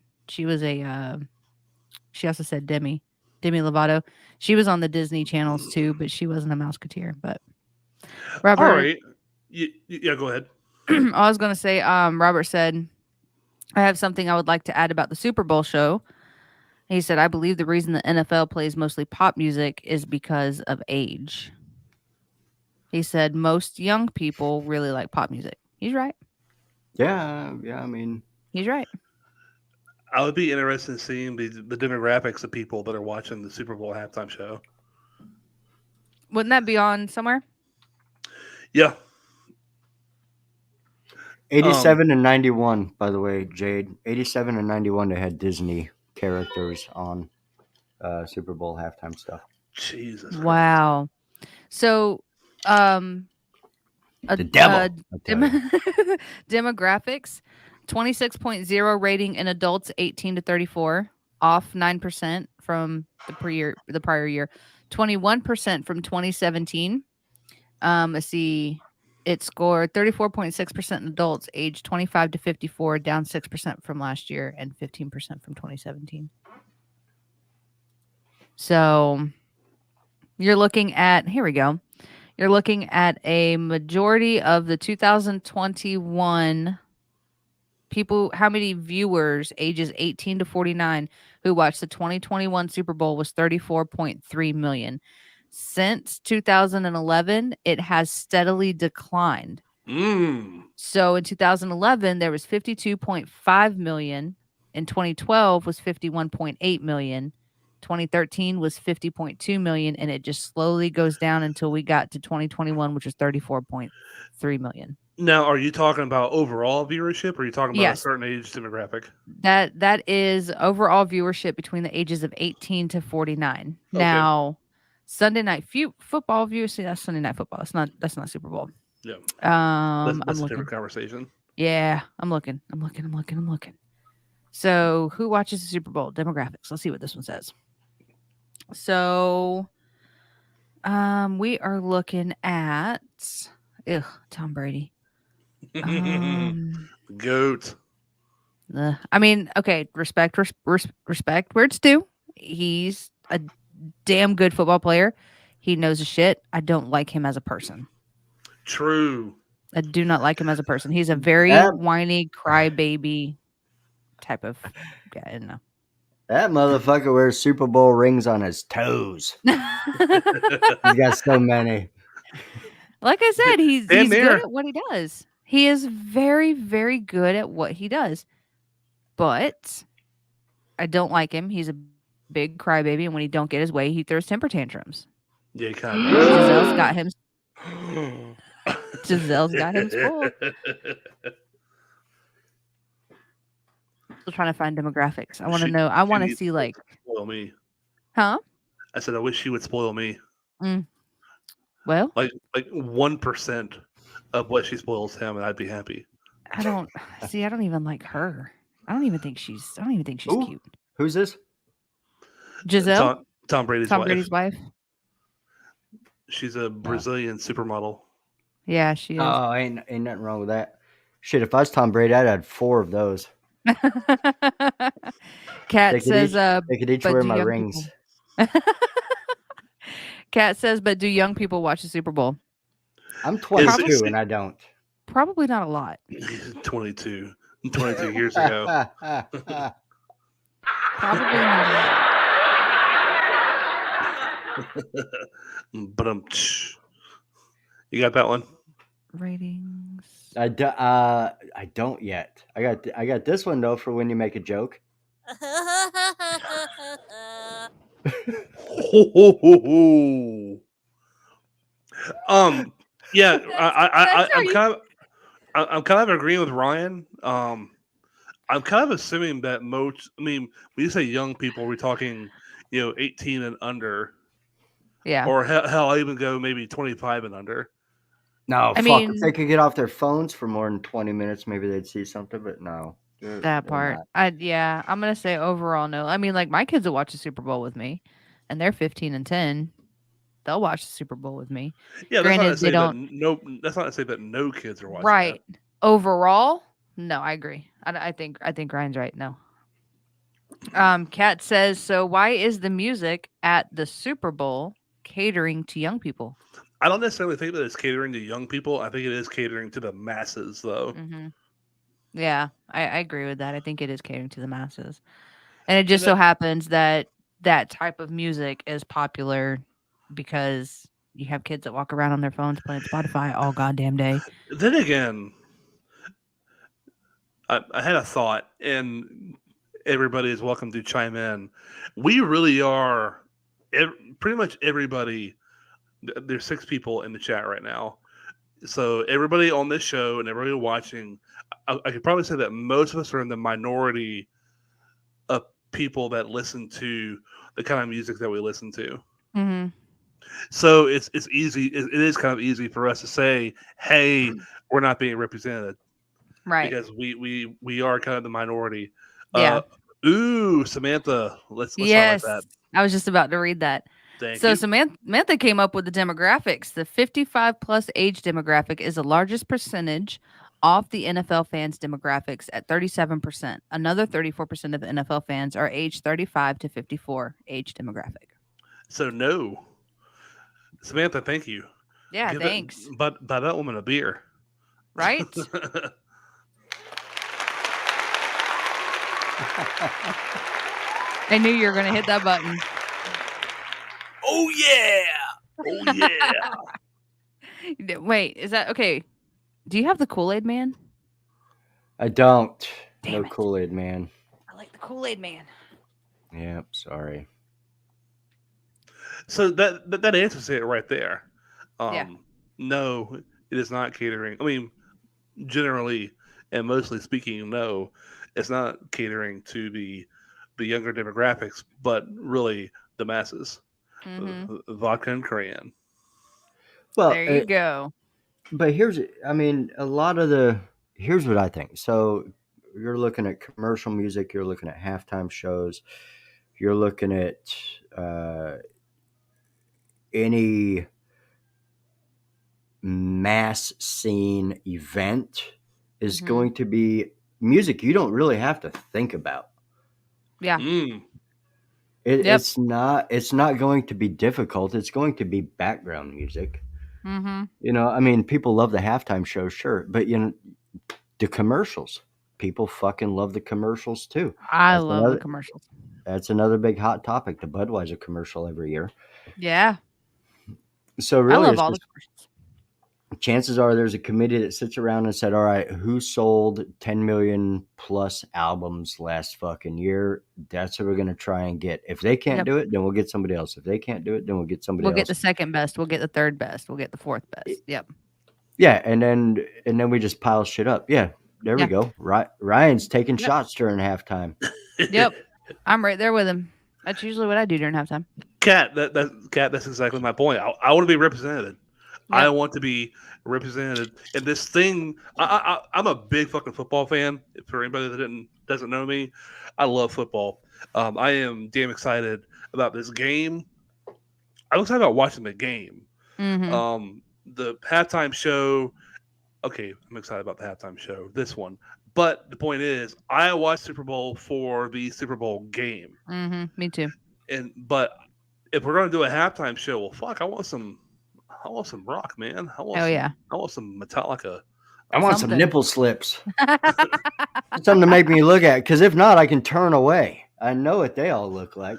said Demi Lovato. She was on the Disney channels too, but she wasn't a Mouseketeer. But Robert, All right. Yeah, go ahead. I was going to say, Robert said, I have something I would like to add about the Super Bowl show. He said, I believe the reason the NFL plays mostly pop music is because of age. He said most young people really like pop music. He's right. Yeah, I mean. He's right. I would be interested in seeing the demographics of people that are watching the Super Bowl halftime show. Wouldn't that be on somewhere? Yeah. 87 and 91, by the way, Jade. 87 and 91, they had Disney characters on Super Bowl halftime stuff. Jesus. Wow. So, The devil. Demographics, 26.0 rating in adults 18 to 34, off 9% from the prior year, 21% from 2017. Let's see. It scored 34.6% in adults aged 25 to 54, down 6% from last year and 15% from 2017. So you're looking at, here we go. You're looking at a majority of the 2021 people, how many viewers ages 18 to 49 who watched the 2021 Super Bowl was 34.3 million. Since 2011, it has steadily declined. So in 2011, there was 52.5 million. In 2012 was 51.8 million. 2013 was 50.2 million, and it just slowly goes down until we got to 2021, which was 34.3 million. Now, are you talking about overall viewership, or are you talking about Yes. a certain age demographic? That is overall viewership between the ages of 18 to 49. Okay. Now, Sunday night football viewers. See, that's Sunday night football. That's not Super Bowl. Yeah. That's That's I'm a looking. different conversation. Yeah, I'm looking. So, who watches the Super Bowl? Demographics. Let's see what this one says. So, we are looking at Tom Brady. Goat. I mean, okay, respect where it's due. He's a damn good football player. He knows his shit. I don't like him as a person. True. I do not like him as a person. He's a very whiny crybaby type of guy. I don't know. That motherfucker wears Super Bowl rings on his toes. He's got so many. Like I said, he's Damn near. good at what he does. He is very, very good at what he does. But I don't like him. He's a big crybaby, and when he don't get his way, he throws temper tantrums. Yeah, he kind of Giselle's got him. Giselle's got him spoiled. Still trying to find demographics. I want to know. I want to see like. Spoil me. Huh? I said I wish she would spoil me. Well, like 1% of what she spoils him, and I'd be happy. I don't see. I don't even like her. I don't even think she's cute. Who's this? Giselle. Tom Brady's Tom wife. Brady's wife. She's a Brazilian supermodel. Yeah, she is. Oh, ain't nothing wrong with that. Shit, if I was Tom Brady, I'd had 4 of those. Kat says, they could each wear my rings. Kat says, but do young people watch the Super Bowl? I'm 22 and I don't. Probably not a lot. 22 years ago. Probably not a lot. But you got that one? Ratings. I don't yet. I got this one though for when you make a joke. Yeah, I'm kind of agreeing with Ryan. I'm kind of assuming that most. I mean, when you say young people, we're talking, 18 and under. Yeah. Or hell, I even go maybe 25 and under. No, if they could get off their phones for more than 20 minutes, maybe they'd see something. But no, that part. I'm gonna say overall no. I mean, like my kids will watch the Super Bowl with me, and they're 15 and 10. They'll watch the Super Bowl with me. Yeah, granted, that's not to say that no kids are watching. Right. That. Overall, no, I agree. I think Ryan's right. No. Kat says, so why is the music at the Super Bowl catering to young people? I don't necessarily think that it's catering to young people. I think it is catering to the masses, though. Mm-hmm. Yeah, I agree with that. I think it is catering to the masses. And it just so happens that that type of music is popular because you have kids that walk around on their phones playing Spotify all goddamn day. Then again, I had a thought, and everybody is welcome to chime in. We really are, pretty much everybody. There's 6 people in the chat right now. So everybody on this show and everybody watching, I could probably say that most of us are in the minority of people that listen to the kind of music that we listen to. Mm-hmm. So it's easy. It is kind of easy for us to say, hey, we're not being represented. Right. Because we are kind of the minority. Yeah. Samantha, let's yes, like that. I was just about to read that. Thank you. Samantha came up with the demographics. The 55 plus age demographic is the largest percentage off the NFL fans demographics at 37%. Another 34% of NFL fans are age 35 to 54 age demographic. So no. Samantha, thank you. Yeah, thanks. But buy that woman a beer. Right? I knew you were going to hit that button. Oh, yeah. Oh, yeah. Wait, is that okay? Do you have the Kool-Aid Man? I don't. Damn no Kool-Aid Man. I like the Kool-Aid Man. Yep, sorry. So that answers it right there. Yeah. No, it is not catering. I mean, generally and mostly speaking, no, it's not catering to the younger demographics, but really the masses. Mm-hmm. Vodka and crayon. Well, there you go. But here's what I think. So you're looking at commercial music, you're looking at halftime shows, you're looking at any mass scene event is going to be music you don't really have to think about. Yeah. It, Yep. it's not going to be difficult. It's going to be background music. Mm-hmm. You know, I mean, people love the halftime show, sure, but you know, the commercials. People fucking love the commercials too. I That's love the another commercials. that's another big hot topic, the Budweiser commercial every year. Yeah. So I really love it's all the just commercials. chances are there's a committee that sits around and said, all right, who sold 10 million plus albums last fucking year? That's what we're going to try and get. If they can't Yep. do it, then we'll get somebody else. If they can't do it, then we'll get somebody We'll get else. the second best. We'll get the third best. We'll get the fourth best. Yep. Yeah, and then we just pile shit up. Yeah, there Yeah. we go. Ryan's taking Yep. shots during halftime. Yep. I'm right there with him. That's usually what I do during halftime. Cat, that's exactly my point. I want to be represented. I Yep. want to be represented in this thing. I'm a big fucking football fan. For anybody that doesn't know me, I love football. I am damn excited about this game. I'm excited about watching the game. Mm-hmm. The halftime show. Okay, I'm excited about the halftime show. This one, but the point is, I watch Super Bowl for the Super Bowl game. Mm-hmm. Me too. But if we're gonna do a halftime show, well, fuck, I want some rock, man. I want some Metallica. I want some Something. nipple slips. Something to make me look at, because if not, I can turn away. I know what they all look like.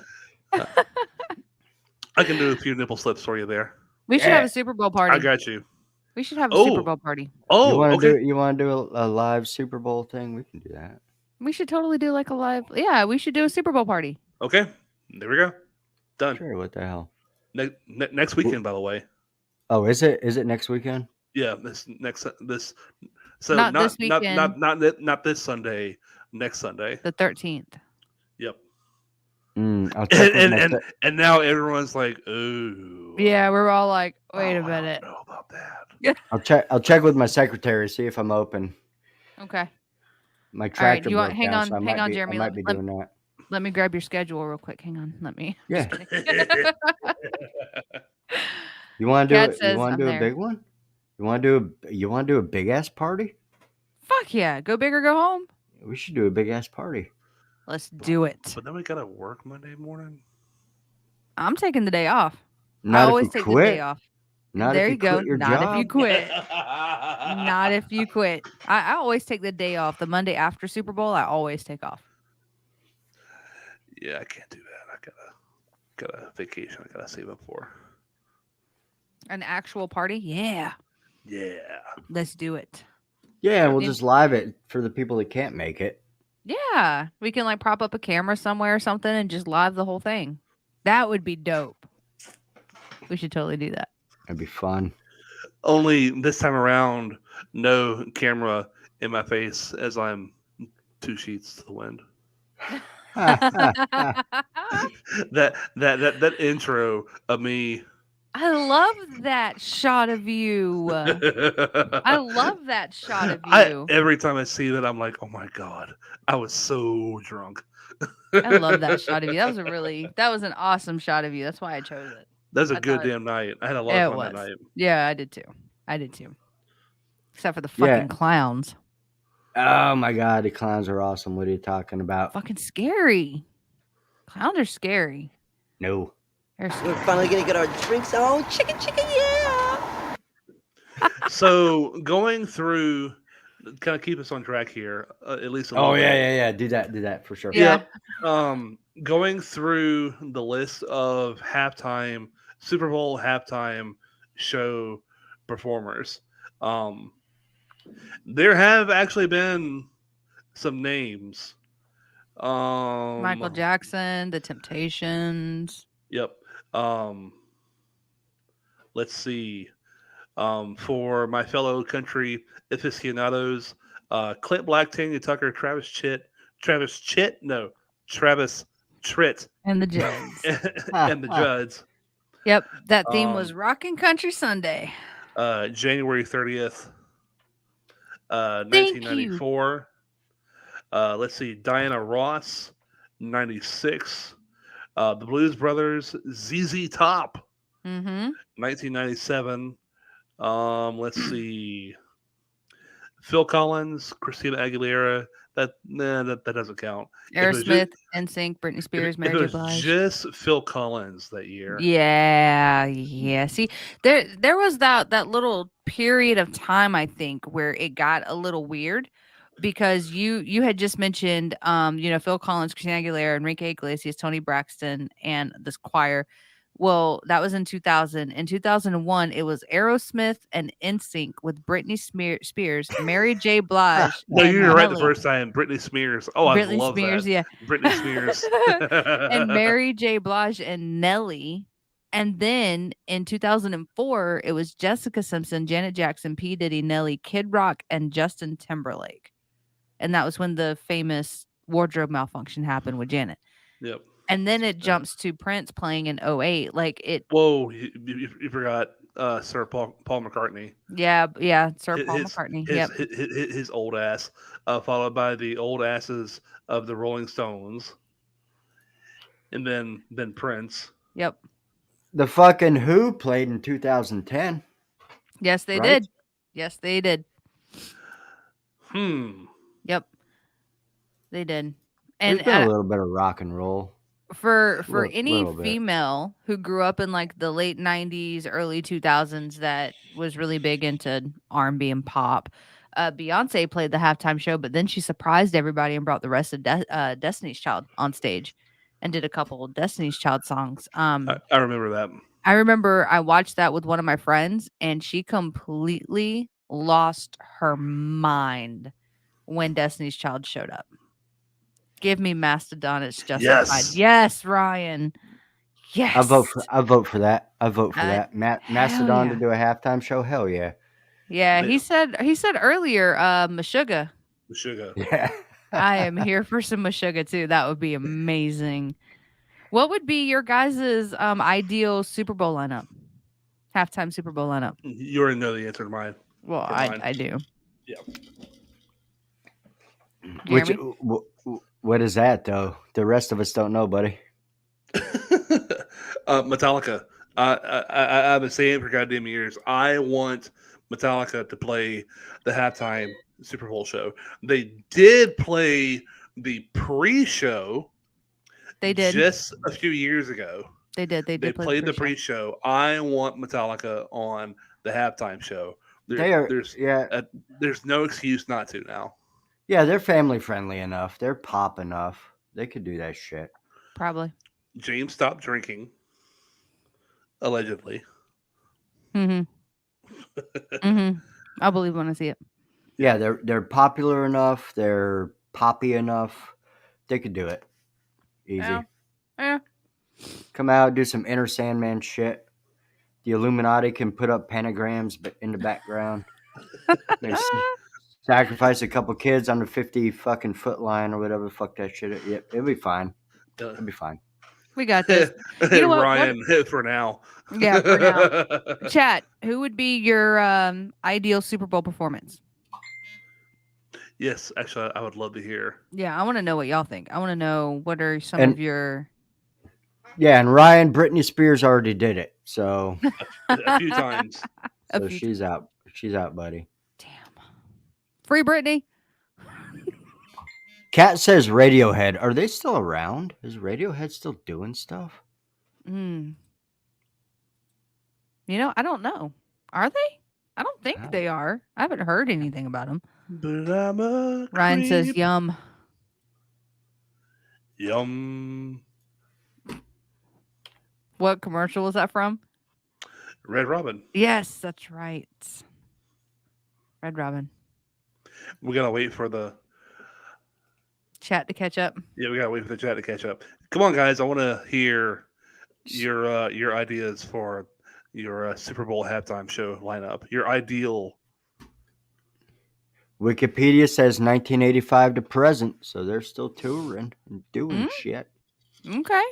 I can do a few nipple slips for you there. We should have a Super Bowl party. I got you. We should have a Super Oh. Bowl party. Oh, you want to okay. do you want to do a live Super Bowl thing? We can do that. We should totally do like a live. Yeah, we should do a Super Bowl party. Okay, there we go. Done. Sure. What the hell? Next weekend, by the way. Oh, is it next weekend? Yeah, So Not this weekend. Not this Sunday. Next Sunday. The 13th. Yep. I'll check with my And now everyone's like, "Ooh." Yeah, we're all like, wait a I minute. don't know about that. I'll check with my secretary, see if I'm open. Okay. My All right. tractor You want? broke Hang down, on. so I Hang might on, be, Jeremy. I might be doing that. Let me grab your schedule real quick. Hang on. Let me. Yeah. Just kidding. You want to do Kat it? says You want I'm to do there. a big one? You want to do a big ass party? Fuck yeah. Go big or go home. We should do a big ass party. Let's do it. But then we gotta work Monday morning. I'm taking the day off. I Not always if you take the quit. day off. Not There if you go. quit your Not job. if you quit. Not if you quit. I always take the day off. The Monday after Super Bowl, I always take off. Yeah, I can't do that. I got a vacation I gotta save up for. An actual party? Yeah. Yeah. Let's do it. Yeah, we'll mean- just live it for the people that can't make it. Yeah. We can like prop up a camera somewhere or something and just live the whole thing. That would be dope. We should totally do that. It'd be fun. Only this time around, no camera in my face as I'm 2 sheets to the wind. That intro of me. I love that shot of you. I love that shot of you. Every time I see that, I'm like, oh my God, I was so drunk. I love that shot of you. That was an awesome shot of you. That's why I chose it. That's a I good thought- damn night. I had a lot Yeah, of it fun that was. night. Yeah, I did too. Except for the Yeah. fucking clowns. Oh my God, the clowns are awesome. What are you talking about? Fucking scary. Clowns are scary. No. They're scary. We're finally gonna get our drinks on. Chicken, yeah. So going through, kind of keep us on track here, at least. A Oh little bit. yeah. Do that for sure. Yeah. Going through the list of Super Bowl halftime show performers, there have actually been some names. Michael Jackson, The Temptations. Yep. Let's see. For my fellow country aficionados, Clint Black, Tanya Tucker, Travis Tritt, And the Judds. and the Judds. Yep. That theme was Rockin' Country Sunday. January 30th, Thank 1994. Let's see. Diana Ross, 96. The Blues Brothers, ZZ Top, Mm-hmm. 1997. Let's see. Phil Collins, Christina Aguilera, That doesn't count. If it was Aerosmith, just, NSYNC, Britney if, Spears, if Mary it J. was Blige. just Phil Collins that year, Yeah. See, there was that little period of time, I think, where it got a little weird because you had just mentioned Phil Collins, Christina Aguilera, Enrique Iglesias, Tony Braxton, and this choir. Well, that was in 2000. In 2001, it was Aerosmith and NSYNC with Britney Spears, Mary J. Blige, no, and you were right the Nelly. first time. Britney Spears. Oh, I Britney love Spears, that. yeah. Britney Spears. And Mary J. Blige and Nelly. And then in 2004, it was Jessica Simpson, Janet Jackson, P. Diddy, Nelly, Kid Rock, and Justin Timberlake. And that was when the famous wardrobe malfunction happened with Janet. Yep. And then it jumps to Prince playing in '08. Like it. Whoa, you forgot Sir Paul McCartney. Yeah, Sir Paul McCartney. Yep. His old ass, followed by the old asses of the Rolling Stones, and then Prince. Yep. The fucking Who played in 2010. Yes, they right? did. Yes, they did. Yep. They did. And There's been a little bit of rock and roll. For any little bit. female who grew up in like the late 90s, early 2000s that was really big into R&B and pop, Beyonce played the halftime show, but then she surprised everybody and brought the rest of Destiny's Child on stage and did a couple of Destiny's Child songs. I remember that. I remember I watched that with one of my friends, and she completely lost her mind when Destiny's Child showed up. Give me Mastodon. It's justified. Yes, Ryan. Yes. I vote for that. I vote for that. Mastodon yeah. to do a halftime show. Hell yeah. Yeah, he said earlier, Meshuggah. Yeah. I am here for some Meshuggah too. That would be amazing. What would be your guys' ideal Super Bowl lineup? Halftime Super Bowl lineup. You already know the answer to mine. Well, I do. Yeah. What is that though? The rest of us don't know, buddy. Metallica. I've been saying for goddamn years. I want Metallica to play the halftime Super Bowl show. They did play the pre-show. They did just a few years ago. They did. They played the pre-show. I want Metallica on the halftime show. There's no excuse not to now. Yeah, they're family friendly enough. They're pop enough. They could do that shit. Probably. James stopped drinking. Allegedly. I believe when I see it. Yeah, they're popular enough. They're poppy enough. They could do it. Easy. Yeah. Come out, do some Inner Sandman shit. The Illuminati can put up pentagrams in the background. Sacrifice a couple kids on the 50 fucking foot line or whatever. Fuck that shit. Yep, it'll be fine. It'll be fine. We got this. You know Ryan, for now. Yeah, for now. Chat, who would be your ideal Super Bowl performance? Yes, actually, I would love to hear. Yeah, I want to know what y'all think. I want to know what are some of your... Yeah, and Ryan, Britney Spears already did it, so... a few times. So she's out. She's out, buddy. Damn. Free Britney. Kat says Radiohead. Are they still around? Is Radiohead still doing stuff? You know, I don't know. Are they? I don't think they are. I haven't heard anything about them. But I'm a Ryan creep. says yum. Yum. What commercial was that from? Red Robin. Yes, that's right. Red Robin. We gotta wait for the chat to catch up. Yeah, we gotta wait for the chat to catch up. Come on, guys! I want to hear your ideas for your Super Bowl halftime show lineup. Your ideal. Wikipedia says 1985 to present, so they're still touring and doing shit. Okay.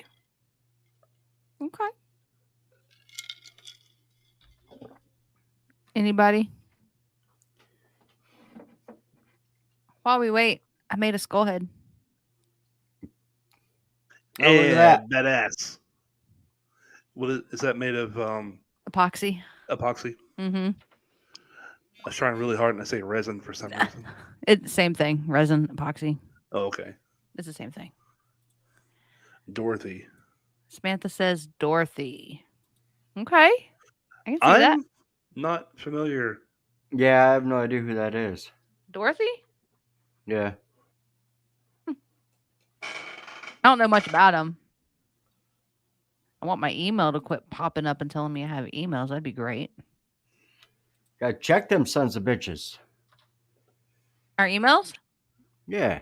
Anybody? While we wait, I made a skull head. Oh, look at that ass. What is that made of? Epoxy. Epoxy. Mm-hmm. I was trying really hard and I say resin for some reason. It's same thing. Resin epoxy. Oh, okay. It's the same thing. Dorothy. Samantha says Dorothy. Okay. I can see that. I'm not familiar. Yeah, I have no idea who that is. Dorothy? Yeah. I don't know much about him. I want my email to quit popping up and telling me I have emails. That'd be great. Gotta check them sons of bitches. Our emails? Yeah.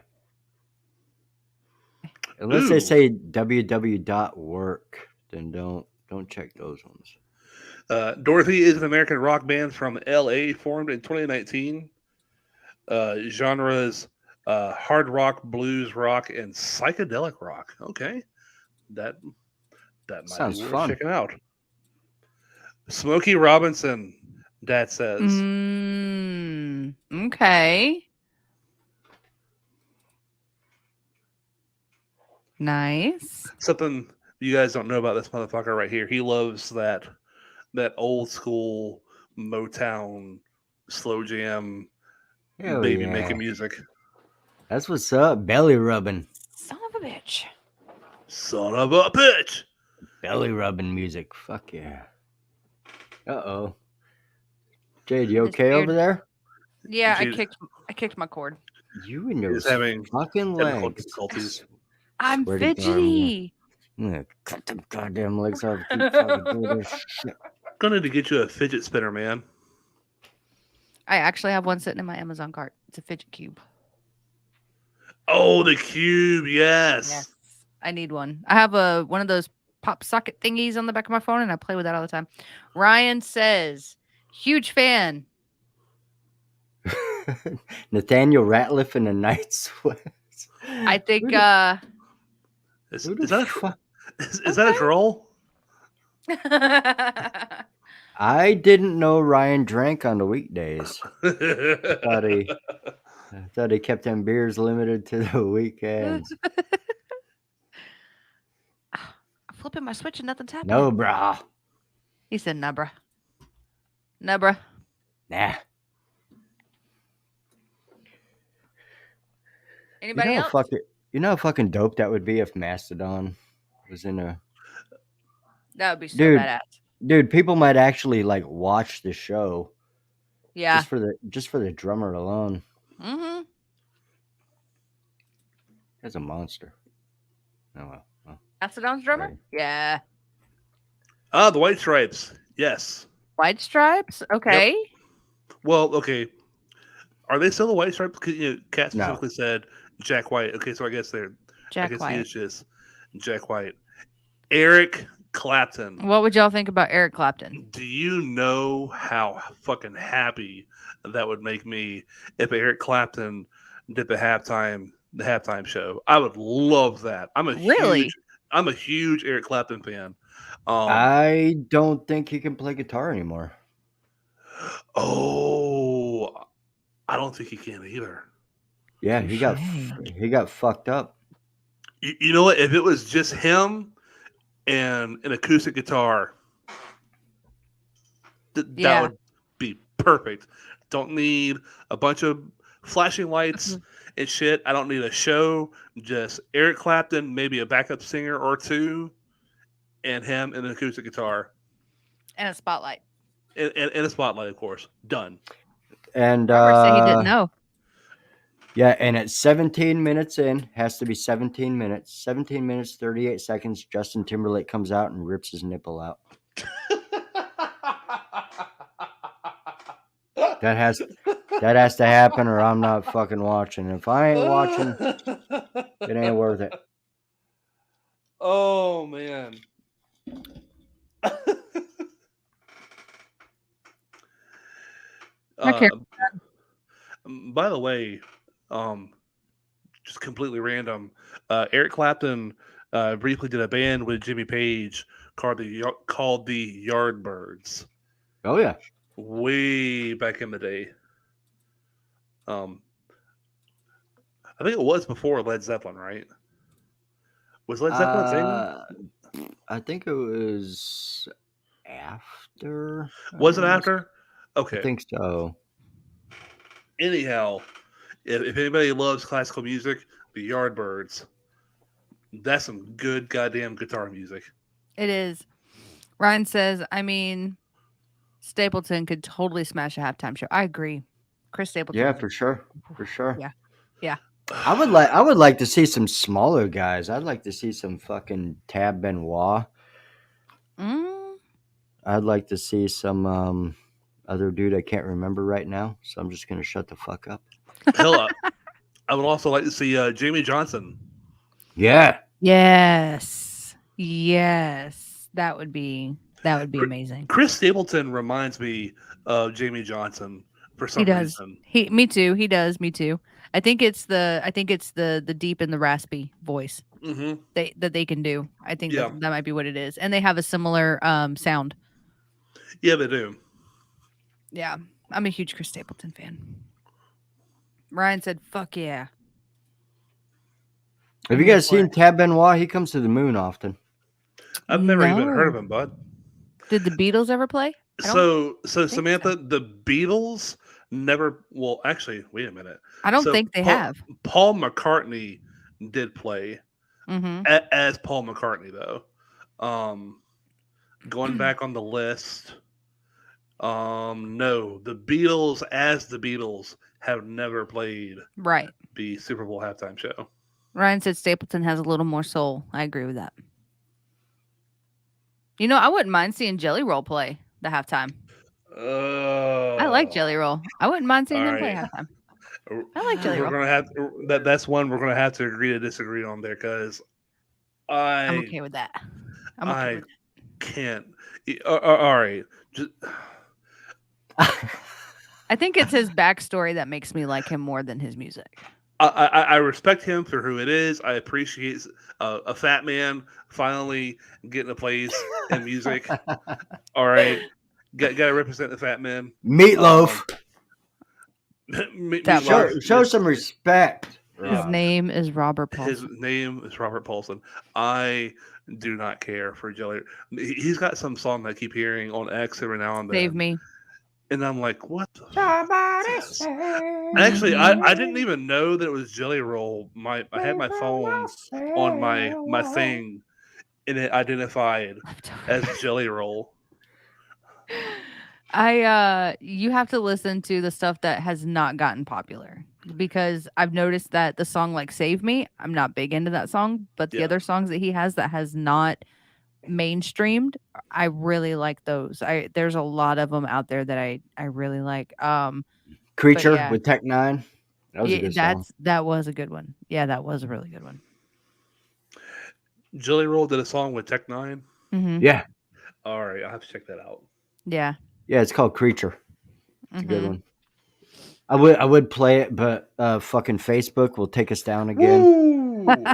Unless they Ooh. say www.work, then don't check those ones. Dorothy is an American rock band from L.A. formed in 2019. Genres hard rock, blues rock, and psychedelic rock. Okay, that might Sounds be worth fun. checking out. Smokey Robinson, Dad says. Okay. Nice. Something you guys don't know about this motherfucker right here. He loves that old school Motown slow jam Hell baby yeah. making music. That's what's up. Belly rubbing. Son of a bitch. Son of a bitch. Belly rubbing music. Fuck yeah. Uh-oh. Jade, you It's okay weird. over there? Yeah, Jade- I kicked my cord. You and your He's having fucking technical legs. difficulties. I'm Swear to God, fidgety. I'm gonna cut them goddamn legs off. Keep fucking doing this shit. Gonna need to get you a fidget spinner, man. I actually have one sitting in my Amazon cart. It's a fidget cube. Oh, the cube, yes. Yes. I need one. I have one of those pop socket thingies on the back of my phone and I play with that all the time. Ryan says, huge fan. Nathaniel Ratliff in the night sweats. I think Who the Is, Who the is that fuck? is that a troll? I didn't know Ryan drank on the weekdays. Thought he kept them beers limited to the weekends. I'm flipping my switch and nothing's happening. No, brah. He said, nah, bruh. Nah, bruh. Nah. Anybody else? You know how fucking dope that would be if Mastodon was in a... That would be so Dude. badass. Dude, people might actually like watch the show Yeah. just for the drummer alone. Mm-hmm. That's a monster. Oh well. Mastodon's drummer? Right. Yeah. The White Stripes. Yes. White Stripes? Okay. Well, okay. Are they still the White Stripes? Because Kat No. specifically said Jack White. Okay, so I guess they're. Jack I guess White. he is just Jack White. Eric Clapton. What would y'all think about Eric Clapton? Do you know how fucking happy that would make me if Eric Clapton did the halftime show? I would love that. I'm a huge Eric Clapton fan. I don't think he can play guitar anymore. Oh, I don't think he can either. Yeah, he got fucked up. You know what? If it was just him and an acoustic guitar, that would be perfect. Don't need a bunch of flashing lights and shit. I don't need a show. Just Eric Clapton, maybe a backup singer or two, and him and an acoustic guitar. And a spotlight. And a spotlight, of course. Done. And Robert said he didn't know. Yeah, and at 17 minutes in, has to be 17 minutes. 17 minutes, 38 seconds, Justin Timberlake comes out and rips his nipple out. That has to happen or I'm not fucking watching. If I ain't watching, it ain't worth it. Oh, man. By the way, just completely random. Eric Clapton briefly did a band with Jimmy Page called the Yardbirds. Oh yeah, way back in the day. I think it was before Led Zeppelin, right? Was Led Zeppelin a thing? I think it was after. Was it after? Okay. I think so. Anyhow, If anybody loves classical music, the Yardbirds. That's some good goddamn guitar music. It is. Ryan says, I mean, Stapleton could totally smash a halftime show. I agree. Chris Stapleton. Yeah, for sure. For sure. Yeah. Yeah. I would like to see some smaller guys. I'd like to see some fucking Tab Benoit. I'd like to see some other dude I can't remember right now, so I'm just gonna shut the fuck up. Hell, I would also like to see Jamie Johnson. Yeah. Yes. Yes. That would be amazing. Chris Stapleton reminds me of Jamie Johnson for some He does. reason. Me too. He does. Me too. I think it's the deep and the raspy voice Mm-hmm. that they can do. I think Yeah. that might be what it is, and they have a similar sound. Yeah, they do. Yeah, I'm a huge Chris Stapleton fan. Ryan said, "Fuck yeah." Have you guys seen Tab Benoit? He comes to the moon often. I've never even No. heard of him, bud. Did the Beatles ever play? So Samantha, the Beatles never. Well, actually, wait a minute. I don't So think they have. Paul McCartney did play Mm-hmm. as Paul McCartney, though. Going back on the list, no, the Beatles as the Beatles have never played Right. the Super Bowl halftime show. Ryan said Stapleton has a little more soul. I agree with that. You know, I wouldn't mind seeing Jelly Roll play the halftime. I like Jelly Roll. I wouldn't mind seeing them play halftime. I like Jelly Roll. We're gonna have that's one we're gonna have to agree to disagree on there because I'm okay with that. I can't. All right. I think it's his backstory that makes me like him more than his music. I respect him for who it is. I appreciate a fat man finally getting a place in music. All right. Got to represent the fat man. Meatloaf. Meatloaf. Show some respect. His name is Robert Paulson. His name is Robert Paulson. I do not care for Jelly. He's got some song I keep hearing on X every now and then. Save me. And I'm like, what the Actually, I didn't even know that it was Jelly Roll. I had my phone on my thing, and it identified as Jelly Roll. You have to listen to the stuff that has not gotten popular because I've noticed that the song like Save Me, I'm not big into that song, but the other songs that he has that has not mainstreamed, I really like those. There's a lot of them out there that I really like. Creature with Tech Nine. That was a good song. That was a good one. Yeah, that was a really good one. Jelly Roll did a song with Tech Nine. Mm-hmm. Yeah. All right, I'll have to check that out. Yeah. Yeah, it's called Creature. It's a good one. I would play it, but fucking Facebook will take us down again.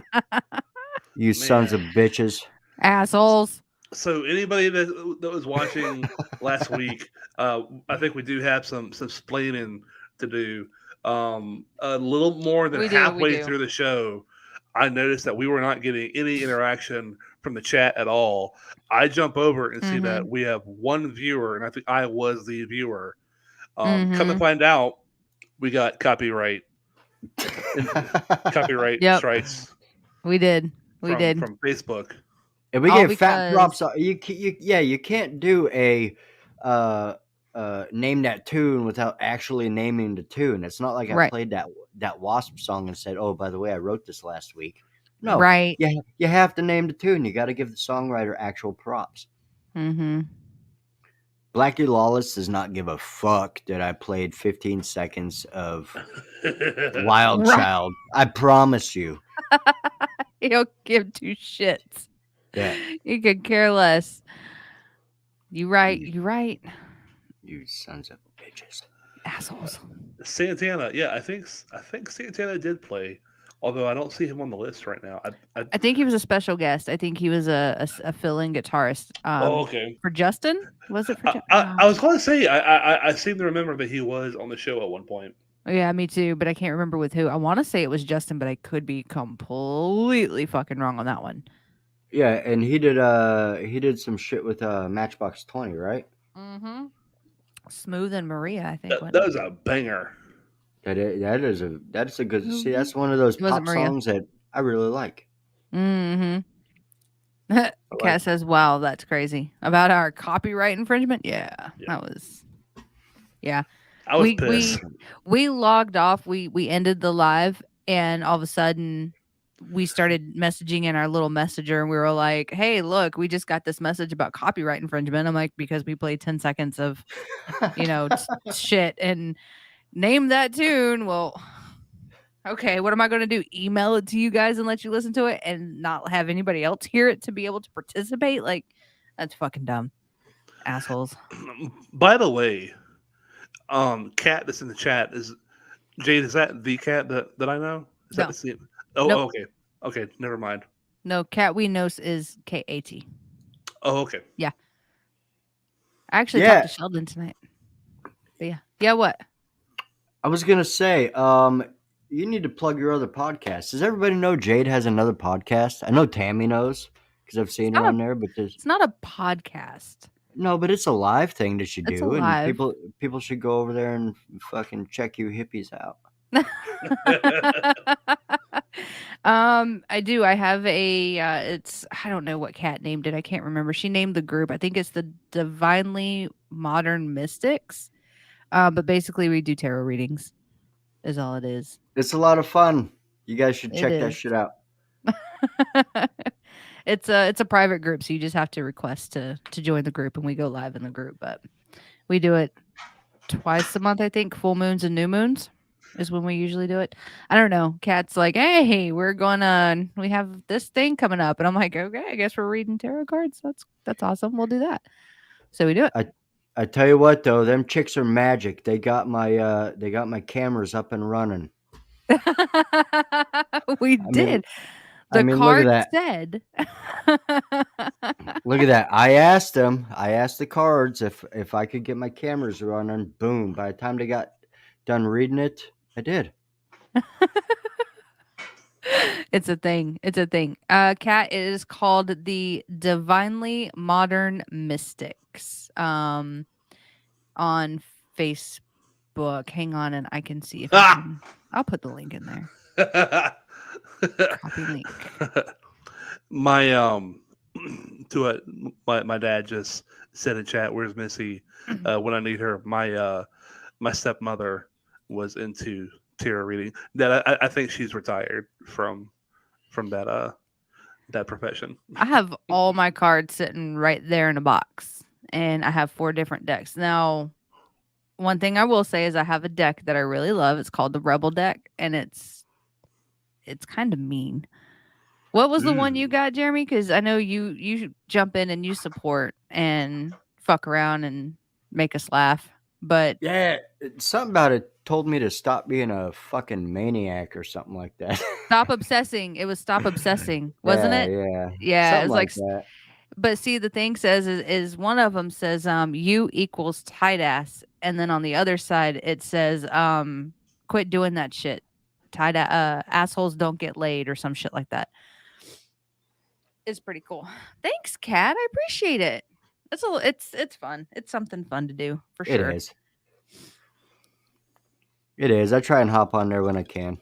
You sons of bitches. Assholes. So anybody that was watching last week, I think we do have some splaining to do. A little more than halfway through the show, I noticed that we were not getting any interaction from the chat at all. I jump over and see that we have one viewer, and I think I was the viewer. Come to find out, we got copyright strikes. We did. From Facebook. And we get fat props. You can't do a name that tune without actually naming the tune. It's not like I played that Wasp song and said, "Oh, by the way, I wrote this last week." No, right? You have to name the tune. You got to give the songwriter actual props. Mm-hmm. Blackie Lawless does not give a fuck that I played 15 seconds of Wild Child. I promise you. He don't give two shits. Yeah. You could care less. You right. You sons of bitches. Assholes. Santana, yeah, I think Santana did play, although I don't see him on the list right now. I think he was a special guest. I think he was a fill-in guitarist. Okay. For Justin? Was it for Justin? I was going to say, I seem to remember that he was on the show at one point. Yeah, me too, but I can't remember with who. I want to say it was Justin, but I could be completely fucking wrong on that one. Yeah, and he did some shit with Matchbox 20, right? Mm-hmm. Smooth and Maria, I think. That was a banger. That's a good. See, that's one of those It wasn't pop Maria. songs that I really like. Mm-hmm. I Kat like. says, "Wow, that's crazy." About our copyright infringement. Yeah, that was. Yeah, I was pissed. we logged off. We ended the live, and all of a sudden, we started messaging in our little messenger, and we were like, "Hey, look, we just got this message about copyright infringement." I'm like, because we played 10 seconds of shit and name that tune. Well, okay, what am I going to do? Email it to you guys and let you listen to it and not have anybody else hear it to be able to participate? Like, that's fucking dumb. Assholes. By the way, cat that's in the chat is Jade. Is that the cat that I know? Is No. that the same? Oh, Nope. okay. Okay, never mind. No, Cat we know is Kat. Oh, okay. Yeah. I actually talked to Sheldon tonight. But yeah. Yeah, what? I was gonna say, you need to plug your other podcast. Does everybody know Jade has another podcast? I know Tammy knows because I've seen her on there, but it's not a podcast. No, but it's a live thing that you It's do, and alive. people should go over there and fucking check you hippies out. I do. I have a I don't know what Cat named it. I can't remember. She named the group. I think it's the Divinely Modern Mystics. But basically we do tarot readings is all it is. It's a lot of fun. You guys should It check that is. shit out. It's a private group, so you just have to request to join the group, and we go live in the group. But we do it twice a month, I think. Full moons and new moons is when we usually do it. I don't know. Cat's like, hey, we have this thing coming up, and I'm like, okay, I guess we're reading tarot cards. That's awesome. We'll do that. So we do it. I tell you what, though, them chicks are magic. They got my cameras up and running. We did. The look card at that. said. Look at that. I asked the cards if I could get my cameras running. Boom. By the time they got done reading it, I did. It's a thing. Cat, it is called the Divinely Modern Mystics. On Facebook. Hang on, and I can see if I'll put the link in there. Copy link. My my dad just said in chat, "Where's Missy? When I need her." My stepmother was into tarot reading. That I think she's retired from that profession. I have all my cards sitting right there in a box, and I have 4 different decks. Now, one thing I will say is I have a deck that I really love. It's called the Rebel deck, and it's kind of mean. What was the one you got, Jeremy? Because I know you jump in and you support and fuck around and make us laugh. But yeah, something about it told me to stop being a fucking maniac or something like that. Stop obsessing. It was stop obsessing, wasn't it? Yeah. Something It was like that. But see, the thing says is one of them says you equals tight ass, and then on the other side it says quit doing that shit. Tight assholes don't get laid or some shit like that. It's pretty cool. Thanks, Kat. I appreciate it. It's fun. It's something fun to do for sure. It is. It is. I try and hop on there when I can.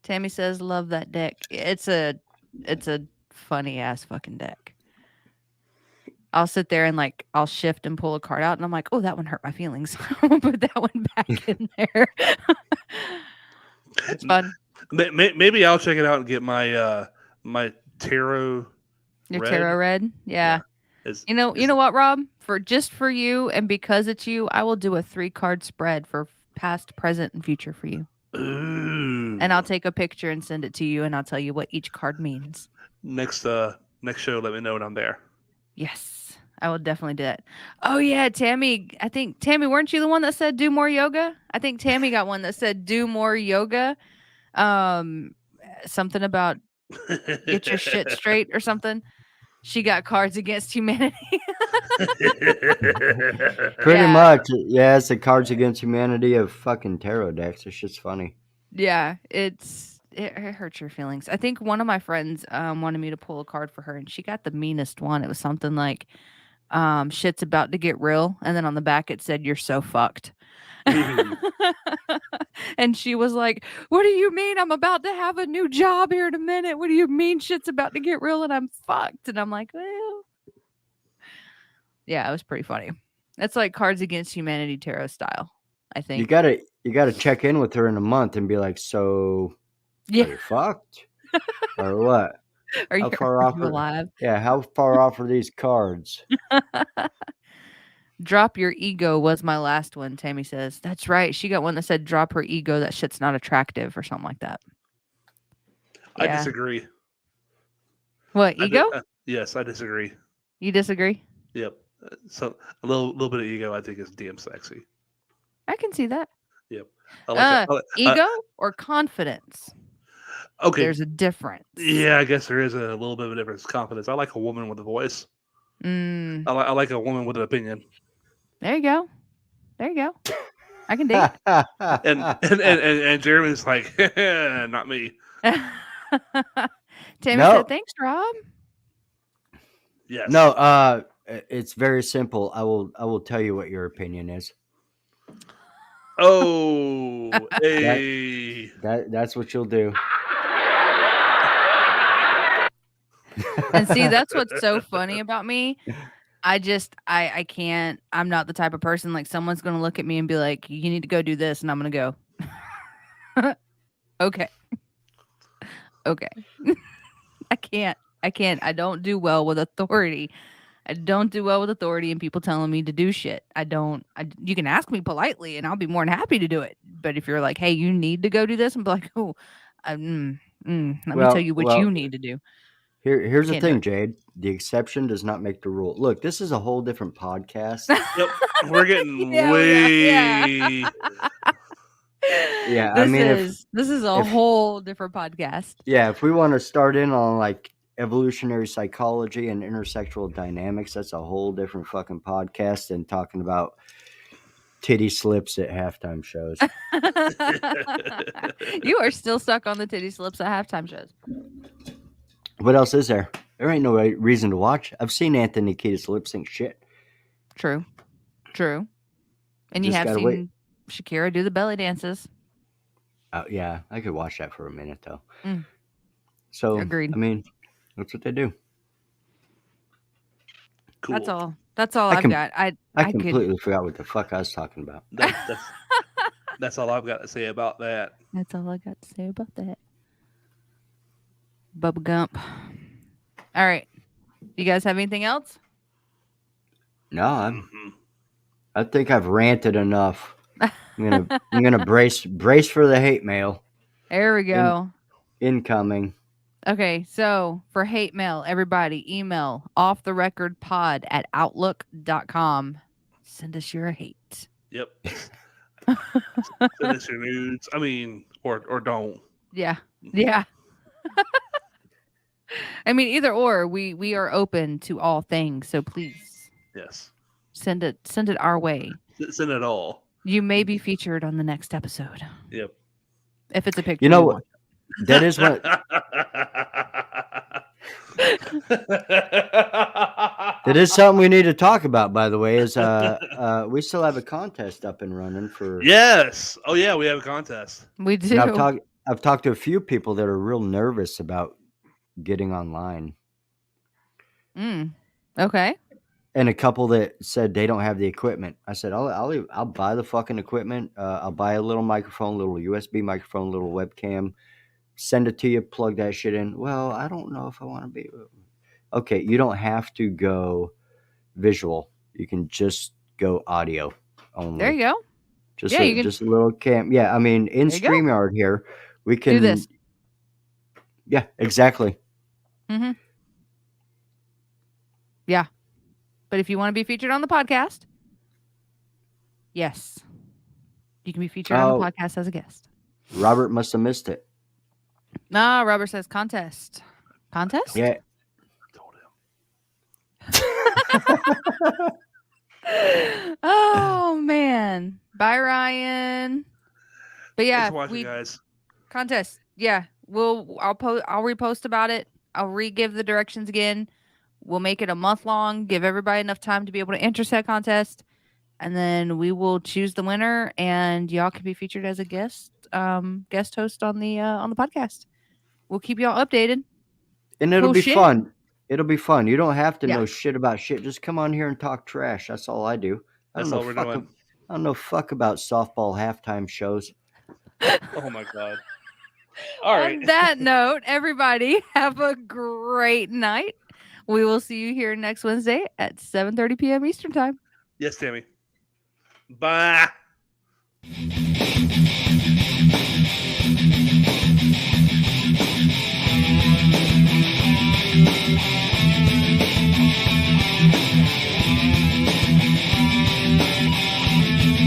Tammy says, "Love that deck." It's a funny ass fucking deck. I'll sit there and I'll shift and pull a card out, and I'm like, "Oh, that one hurt my feelings." I'll put that one back in there. It's fun. Maybe I'll check it out and get my my tarot. Your tarot red, yeah. You know what, Rob? For you, and because it's you, I will do a 3-card spread for past, present, and future for you. Ooh. And I'll take a picture and send it to you, and I'll tell you what each card means. Next show, let me know when I'm there. Yes, I will definitely do that. Oh yeah, Tammy. I think Tammy, weren't you the one that said do more yoga? I think Tammy got one that said do more yoga. Something about get your shit straight or something. She got Cards Against Humanity. Pretty much. Yeah, it's the Cards Against Humanity of fucking tarot decks. It's just funny. Yeah, it hurts your feelings. I think one of my friends wanted me to pull a card for her, and she got the meanest one. It was something like shit's about to get real, and then on the back it said you're so fucked. And she was like, "What do you mean? I'm about to have a new job here in a minute. What do you mean shit's about to get real and I'm fucked?" And I'm like, "Well, yeah, it was pretty funny." It's like Cards Against Humanity tarot style, I You think. gotta check in with her in a month and be like, so are Yeah. you fucked? Or what? Are you, How far off you alive? Yeah, how far off are these cards? Drop your ego was my last one, Tammy says. That's right. She got one that said drop her ego. That shit's not attractive or something like that. I Yeah. disagree. What, ego? Yes, I disagree. You disagree? Yep. So a little bit of ego, I think, is damn sexy. I can see that. Yep. I like Ego or confidence? okay. There's a difference. Yeah, I guess there is a little bit of a difference. Confidence. I like a woman with a voice. Mm, I like a woman with an opinion. there you go. There you go. I can date. And Jeremy's like, not me. Tammy No. said, "Thanks, Rob." Yes. No, it's very simple. I will tell you what your opinion is. Oh, hey. That's what you'll do. And see, that's what's so funny about me. I can't. I'm not the type of person like someone's gonna look at me and be like, "You need to go do this," and I'm gonna go, "Okay, okay." I can't. I don't do well with authority. I don't do well with authority and people telling me to do shit. You can ask me politely and I'll be more than happy to do it. But if you're like, "Hey, you need to go do this," I'm like, "Oh, let me tell you what you need to do." Here's the Can't do thing, it. Jade. The exception does not make the rule. Look, this is a whole different podcast. Yep. We're getting Yeah, way. Yeah, I mean, this is a whole different podcast. Yeah, if we want to start in on like evolutionary psychology and intersexual dynamics, that's a whole different fucking podcast than talking about titty slips at halftime shows. You are still stuck on the titty slips at halftime shows. What else is there? There ain't no reason to watch. I've seen Anthony Kiedis lip sync shit. True. And you Just have gotta seen wait. Shakira do the belly dances. Yeah, I could watch that for a minute though. Mm. So, Agreed. I mean, that's what they do. Cool. That's all I've got. I completely forgot what the fuck I was talking about. That's all I've got to say about that. That's all I got to say about that. Bubba Gump. All right. You guys have anything else? No, I think I've ranted enough. I'm gonna brace for the hate mail. There we go. Incoming. Okay, so for hate mail, everybody email offtherecordpod@outlook.com. Send us your hate. Yep. Send us your nudes. I mean, or don't. Yeah. I mean, either or. We are open to all things, so please. Yes. Send it our way. Send it all. You may be featured on the next episode. Yep. If it's a picture. You know what? That is what. That is something we need to talk about, by the way, is we still have a contest up and running for. Yes. Oh yeah, we have a contest. We do. And I've talked to a few people that are real nervous about getting online. Okay. And a couple that said they don't have the equipment. I said, I'll buy the fucking equipment. I'll buy a little microphone, little USB microphone, little webcam, send it to you, plug that shit in. Well, I don't know if I want to be. Okay, you don't have to go visual. You can just go audio only. There you go. Just a little cam. Yeah, I mean, in StreamYard here, we can do this. Yeah, exactly. Mm-hmm. Yeah. But if you want to be featured on the podcast, yes. You can be featured on the podcast as a guest. Robert must have missed it. Nah, Robert says contest. Contest? Yeah. Oh man. Bye, Ryan. But yeah, Thanks for watching, guys. Contest. Yeah. I'll repost about it. I'll re-give the directions again. We'll make it a month long, give everybody enough time to be able to enter said contest. and then we will choose the winner, and y'all can be featured as a guest host on the podcast. We'll keep y'all updated. And it'll Cool be shit. fun. It'll be fun. You don't have to Yeah. know shit about shit. Just come on here and talk trash. That's all I do. That's all we're doing. I don't know fuck about softball halftime shows. Oh my god. All right. On that note, everybody have a great night. We will see you here next Wednesday at 7:30 p.m. Eastern Time. Yes, Tammy. Bye.